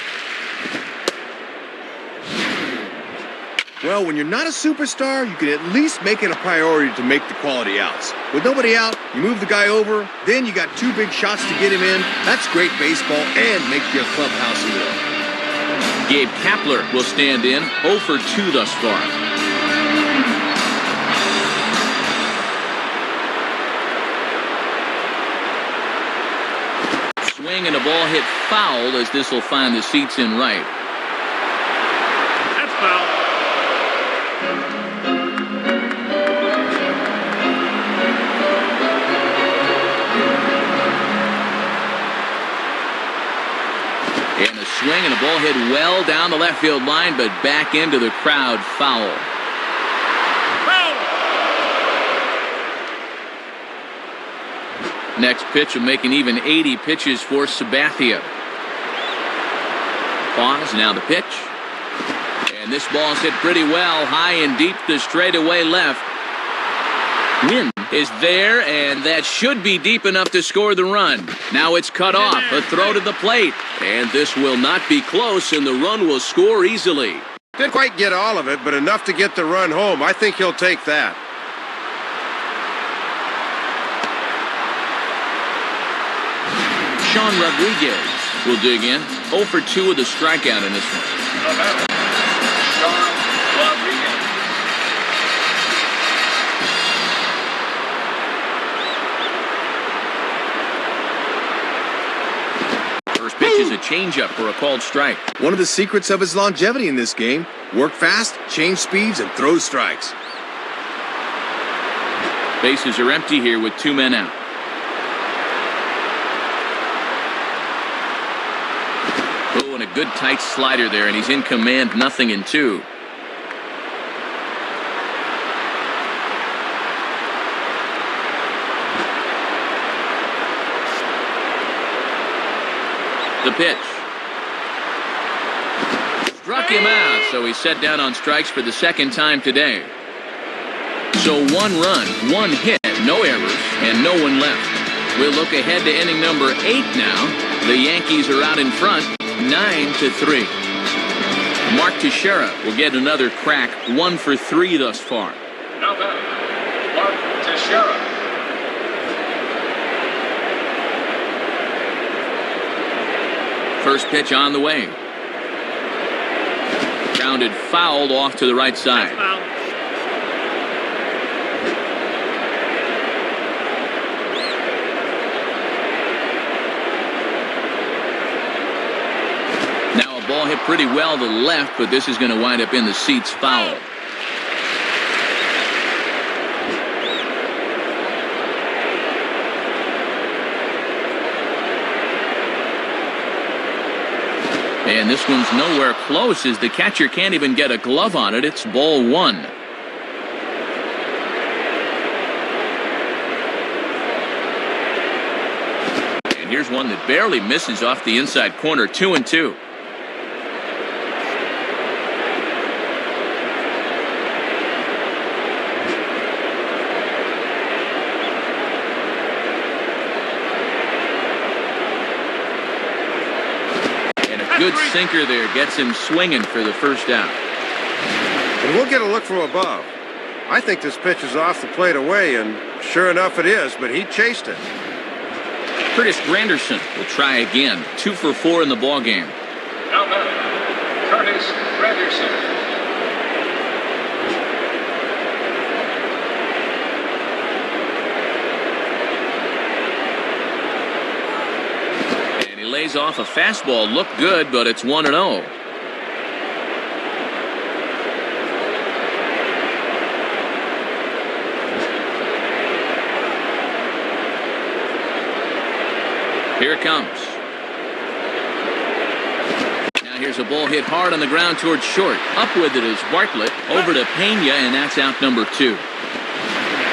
Well, when you're not a superstar, you can at least make it a priority to make the quality outs. With nobody out, you move the guy over, then you got two big shots to get him in. That's great baseball and makes you a clubhouse hero. Gabe Kapler will stand in 0 for 2 thus far. Swing and a ball hit foul as this will find the seats in right. That's foul. And a swing and a ball hit well down the left field line, but back into the crowd. Foul. Next pitch will make an even 80 pitches for Sabathia. Pause, now the pitch. And this ball's hit pretty well, high and deep to straightaway left. Win is there, and that should be deep enough to score the run. Now it's cut off, a throw to the plate, and this will not be close, and the run will score easily. Didn't quite get all of it, but enough to get the run home. I think he'll take that. Sean Rodriguez will dig in. 0 for 2 with a strikeout in this one. The batter, changeup for a called strike. One of the secrets of his longevity in this game: work fast, change speeds, and throw strikes. Bases are empty here with 2 men out. Oh, and a good tight slider there, and he's in command, 0-2. The pitch. Struck him out, so he's set down on strikes for the second time today. So 1 run, 1 hit, no errors, and no one left. We'll look ahead to inning number 8 now. The Yankees are out in front, 9-3. Mark Teixeira will get another crack, 1 for 3 thus far. Now batting, Mark Teixeira. First pitch on the way. Grounded fouled off to the right side. Foul. Now a ball hit pretty well to the left, but this is going to wind up in the seats, foul. And this one's nowhere close as the catcher can't even get a glove on it. It's ball 1. And here's one that barely misses off the inside corner, 2-2. Good sinker there, gets him swinging for the first out. And we'll get a look from above. I think this pitch is off the plate away, and sure enough it is, but he chased it. Curtis Granderson will try again, 2 for 4 in the ballgame. Now batting, Curtis Granderson. Lays off a fastball, looked good, but it's 1-0. Here it comes. Now here's a ball hit hard on the ground towards short. Up with it is Bartlett, over to Pena, and that's out number 2.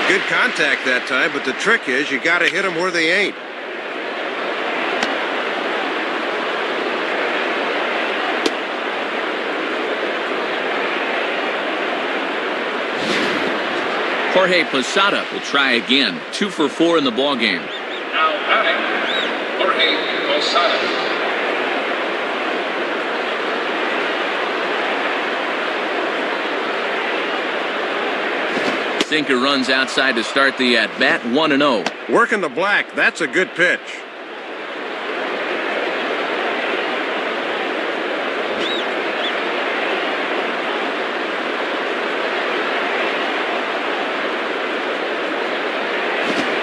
Good contact that time, but the trick is you got to hit them where they ain't. Jorge Posada will try again, 2 for 4 in the ballgame. Now batting, Jorge Posada. Sinker runs outside to start the at-bat, 1-0. Working the black, that's a good pitch.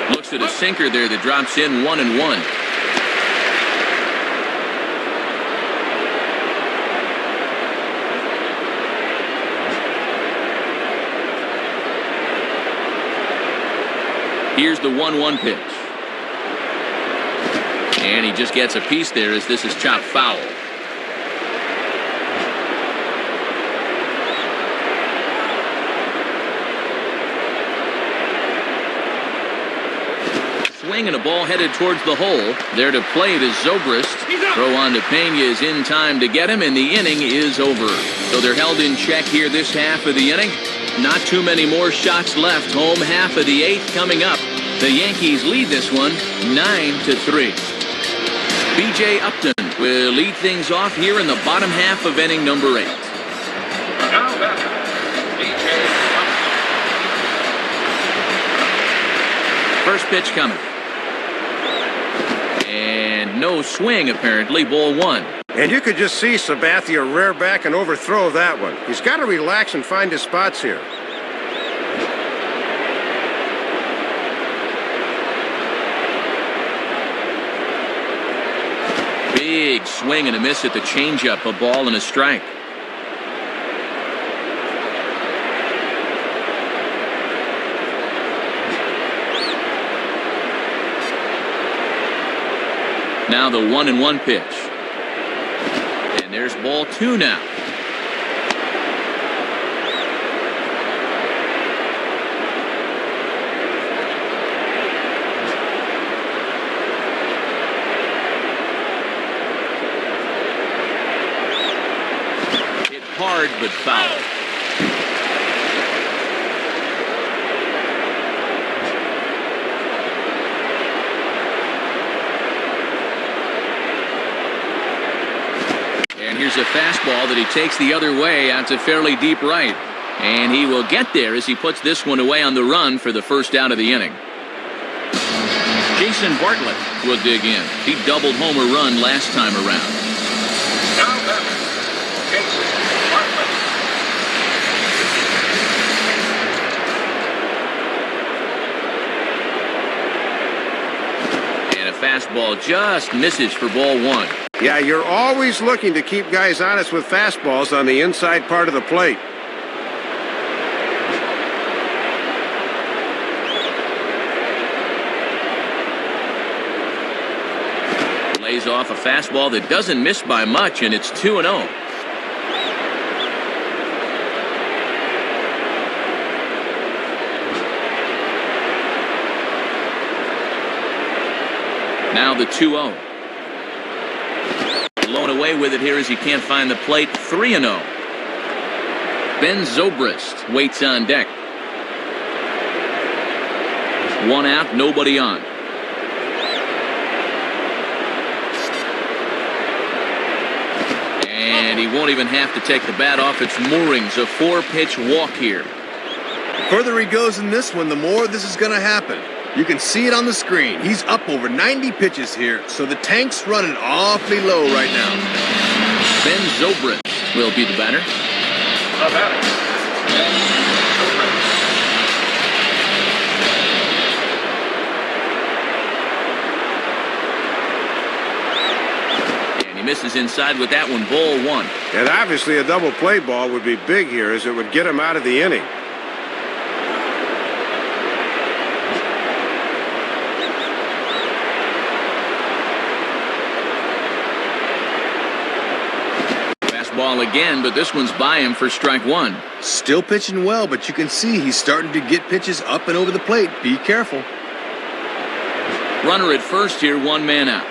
Looks at a sinker there that drops in, 1-1. Here's the 1-1 pitch. And he just gets a piece there as this is chopped foul. Swing and a ball headed towards the hole. There to play it is Zobrist. Throw on to Pena is in time to get him, and the inning is over. So they're held in check here this half of the inning. Not too many more shots left. Home half of the 8th coming up. The Yankees lead this one 9-3. B.J. Upton will lead things off here in the bottom half of inning number 8. Now batting, B.J. Upton. First pitch coming. And no swing, apparently. Ball 1. And you could just see Sabathia rear back and overthrow that one. He's got to relax and find his spots here. Big swing and a miss at the changeup, a ball and a strike. Now the 1-1 pitch. And there's ball 2 now. Hit hard but foul. Here's a fastball that he takes the other way out to fairly deep right. And he will get there as he puts this one away on the run for the first out of the inning. Jason Bartlett will dig in. He doubled homer run last time around. Now batter, Jason Bartlett. And a fastball just misses for ball 1. Yeah, you're always looking to keep guys honest with fastballs on the inside part of the plate. Lays off a fastball that doesn't miss by much, and it's 2-0. Now the 2-0. Blown away with it here as he can't find the plate. 3-0. Ben Zobrist waits on deck. 1 out, nobody on. And he won't even have to take the bat off its moorings. A 4-pitch walk here. The further he goes in this one, the more this is going to happen. You can see it on the screen. He's up over 90 pitches here, so the tank's running awfully low right now. Ben Zobrist will be the batter. The batter, Ben And he misses inside with that one, ball 1. And obviously a double play ball would be big here as it would get him out of the inning. Ball again, but this one's by him for strike 1. Still pitching well, but you can see he's starting to get pitches up and over the plate. Be careful. Runner at first here, 1 man out.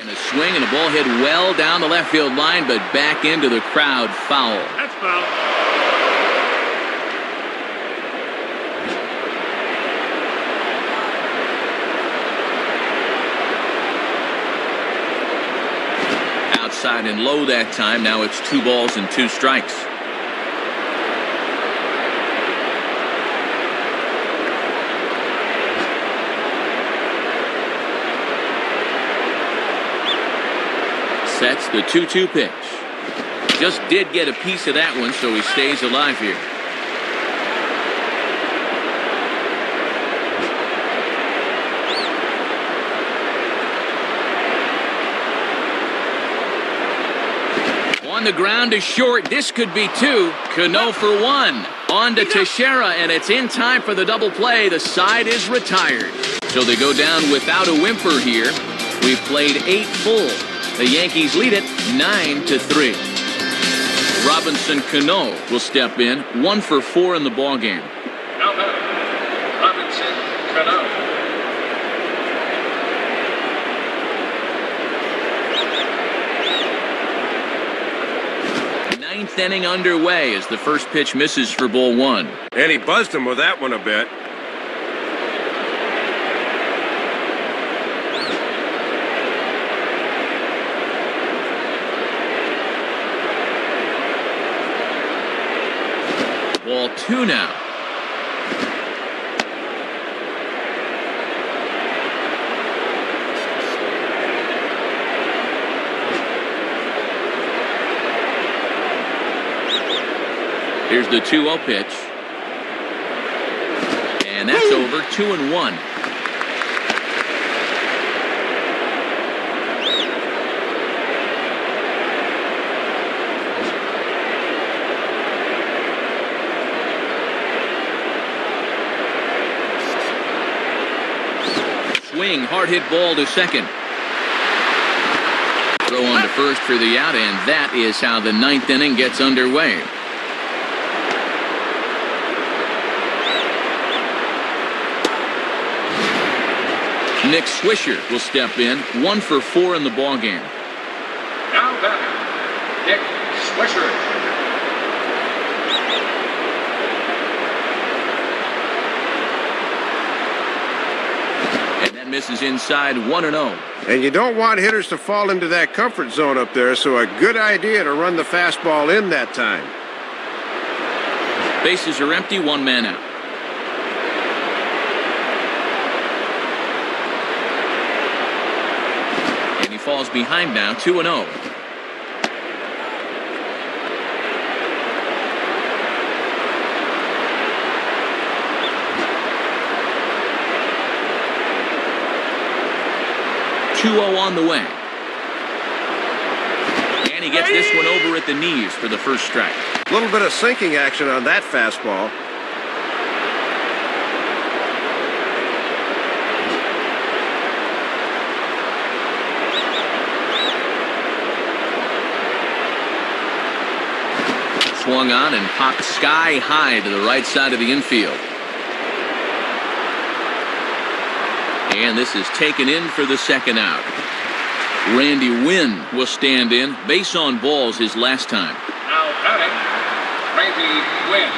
And a swing and a ball hit well down the left field line, but back into the crowd. Foul. That's foul. Outside and low that time. Now it's 2 balls and 2 strikes. Sets the 2-2 pitch. Just did get a piece of that one, so he stays alive here. On the ground to short. This could be 2. Cano for 1. On to Teixeira, and it's in time for the double play. The side is retired. So they go down without a whimper here. We've played 8 full. The Yankees lead it 9-3. Robinson Cano will step in. 1 for 4 in the ballgame. Now batter, Robinson Cano. 9th inning underway as the first pitch misses for ball 1. And he buzzed him with that one a bit. Ball 2 now. Here's the 2-0 pitch. And that's over. 2-1. swing, hard hit ball to second. Throw on to first for the out, and that is how the ninth inning gets underway. Nick Swisher will step in, 1 for 4 in the ballgame. Now batter, Nick Swisher. And that misses inside, 1-0. And you don't want hitters to fall into that comfort zone up there, so a good idea to run the fastball in that time. Bases are empty, 1 man out. And he falls behind now, 2-0. On the way. And he gets this one over at the knees for the first strike. A little bit of sinking action on that fastball. Swung on and popped sky high to the right side of the infield. And this is taken in for the second out. Randy Wynn will stand in. Base on balls his last time. Now batting, Randy Wynn.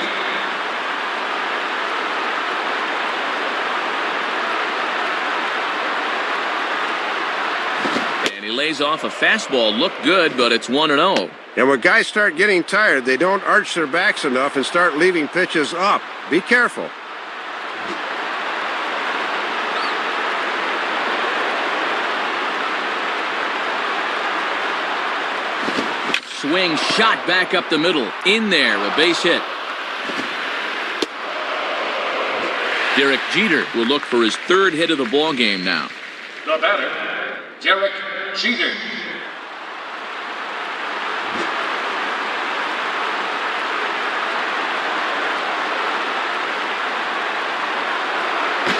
And he lays off a fastball. Looked good, but it's 1-0. And when guys start getting tired, they don't arch their backs enough and start leaving pitches up. Be careful. Swing, shot back up the middle. In there, a base hit. Derek Jeter will look for his 3rd hit of the ball game now. The batter, Derek Jeter.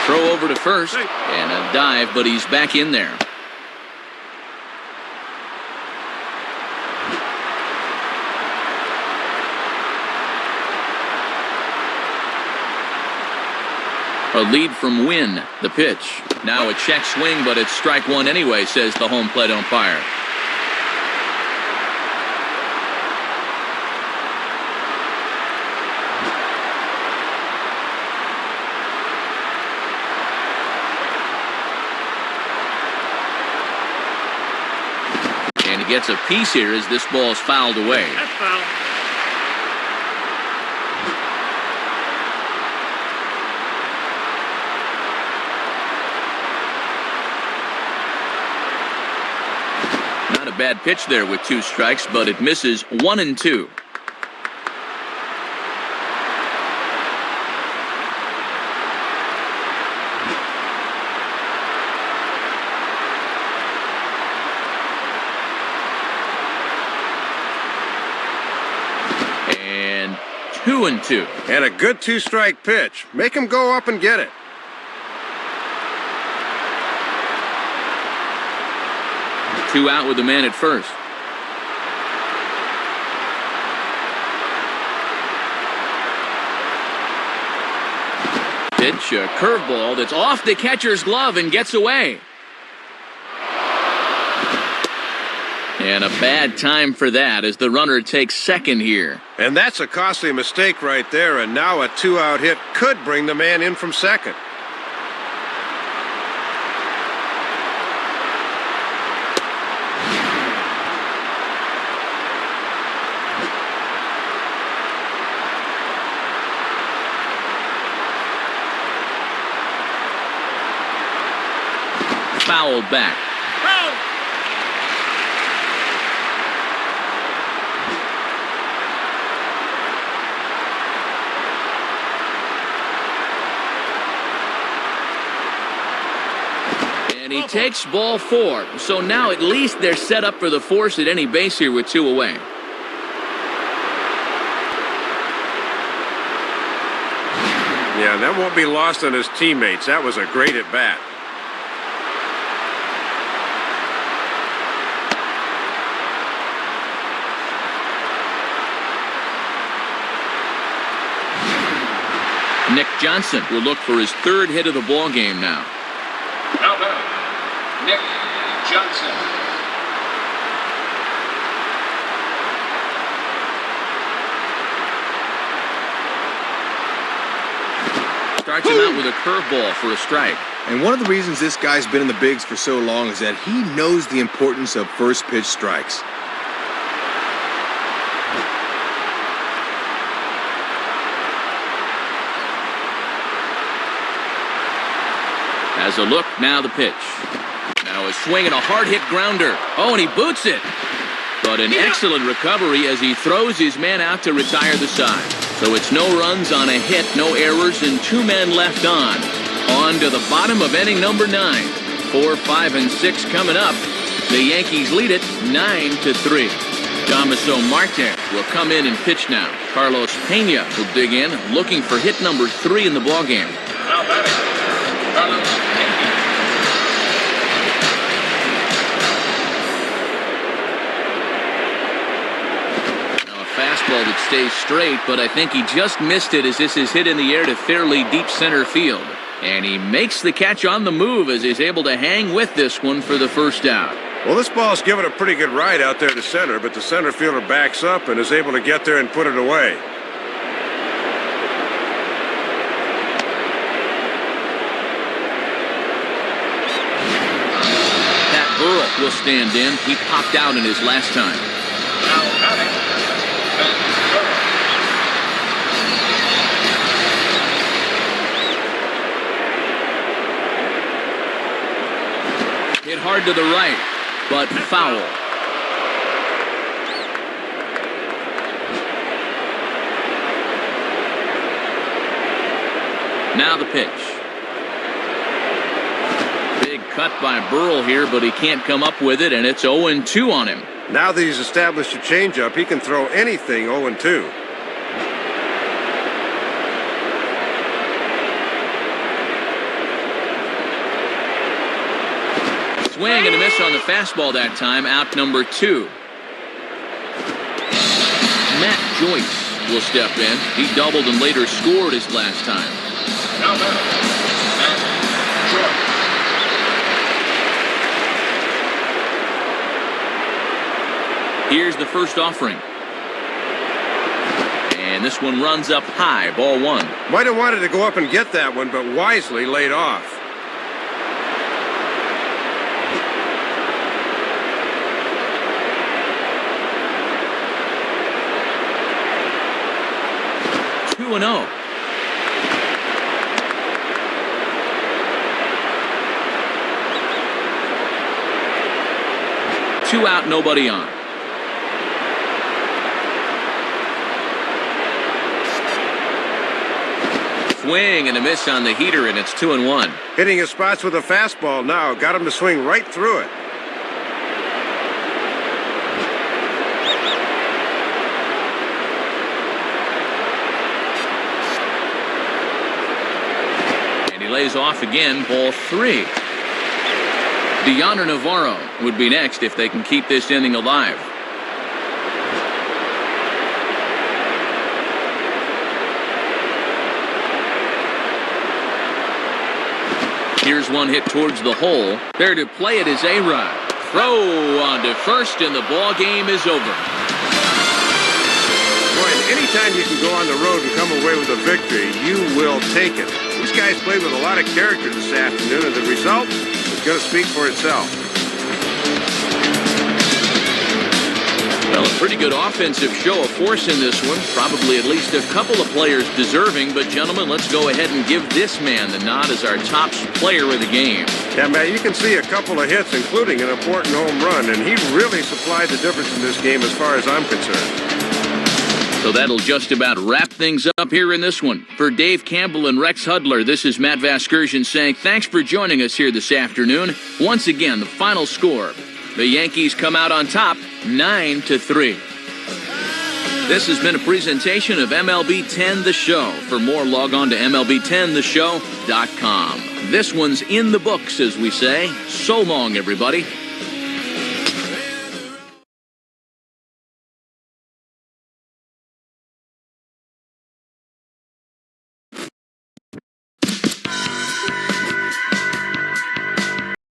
Throw over to first, and a dive, but he's back in there. A lead from Wynn, the pitch. Now a check swing, but it's strike 1 anyway, says the home plate umpire. And he gets a piece here as this ball's fouled away. That's foul. Bad pitch there with 2 strikes, but it misses 1-2. And 2-2. And a good 2-strike pitch. Make him go up and get it. Two out with the man at first. Pitch, a curveball that's off the catcher's glove and gets away. And a bad time for that as the runner takes second here. And that's a costly mistake right there, and now a 2-out hit could bring the man in from second. Fouled back. And he takes ball 4. So now at least they're set up for the force at any base here with 2 away. Yeah, that won't be lost on his teammates. That was a great at-bat. Nick Johnson will look for his third hit of the ball game now. Now batting, Nick Johnson. Starts him out with a curveball for a strike. And one of the reasons this guy's been in the bigs for so long is that he knows the importance of first pitch strikes. Has a look, now the pitch. Now a swing and a hard hit grounder. Oh, and he boots it. But an excellent recovery as he throws his man out to retire the side. So it's no runs on a hit, no errors, and 2 men left on. On to the bottom of inning number 9. 4, 5, and 6 coming up. The Yankees lead it 9-3. Damaso Marte will come in and pitch now. Carlos Pena will dig in, looking for hit number 3 in the ballgame. Now batting, Carlos Pena. Fastball that stays straight, but I think he just missed it as this is hit in the air to fairly deep center field. And he makes the catch on the move as he's able to hang with this one for the first out. Well, this ball's given a pretty good ride out there to center, but the center fielder backs up and is able to get there and put it away. Pat Burrell will stand in. He popped out in his last time. Now batting, Hit hard to the right, but foul. Now the pitch. Big cut by Burrell here, but he can't come up with it, and it's 0-2 on him. Now that he's established a changeup, he can throw anything 0-2. Swing and a miss on the fastball that time, out number 2. Matt Joyce will step in. He doubled and later scored his last time. now batting, Matt Joyce. Here's the first offering. And this one runs up high, ball 1. Might have wanted to go up and get that one, but wisely laid off. Two and 0. Two out, nobody on. Swing and a miss on the heater, and it's 2-1. Hitting his spots with a fastball now. Got him to swing right through it. And he lays off again, ball 3. Deoner Navarro would be next if they can keep this inning alive. Here's one hit towards the hole. There to play it is A-Rod. Throw on to first, and the ball game is over. Boy, anytime you can go on the road and come away with a victory, you will take it. These guys played with a lot of character this afternoon, and the result is going to speak for itself. Well, a pretty good offensive show of force in this one. Probably at least a couple of players deserving. But, gentlemen, let's go ahead and give this man the nod as our top player of the game. Yeah, man, you can see a couple of hits, including an important home run, and he really supplied the difference in this game as far as I'm concerned. So that'll just about wrap things up here in this one. For Dave Campbell and Rex Hudler, this is Matt Vasgersian saying thanks for joining us here this afternoon. Once again, the final score. The Yankees come out on top, 9-3. This has been a presentation of MLB 10 The Show. For more, log on to MLB10theshow.com. This one's in the books, as we say. So long, everybody.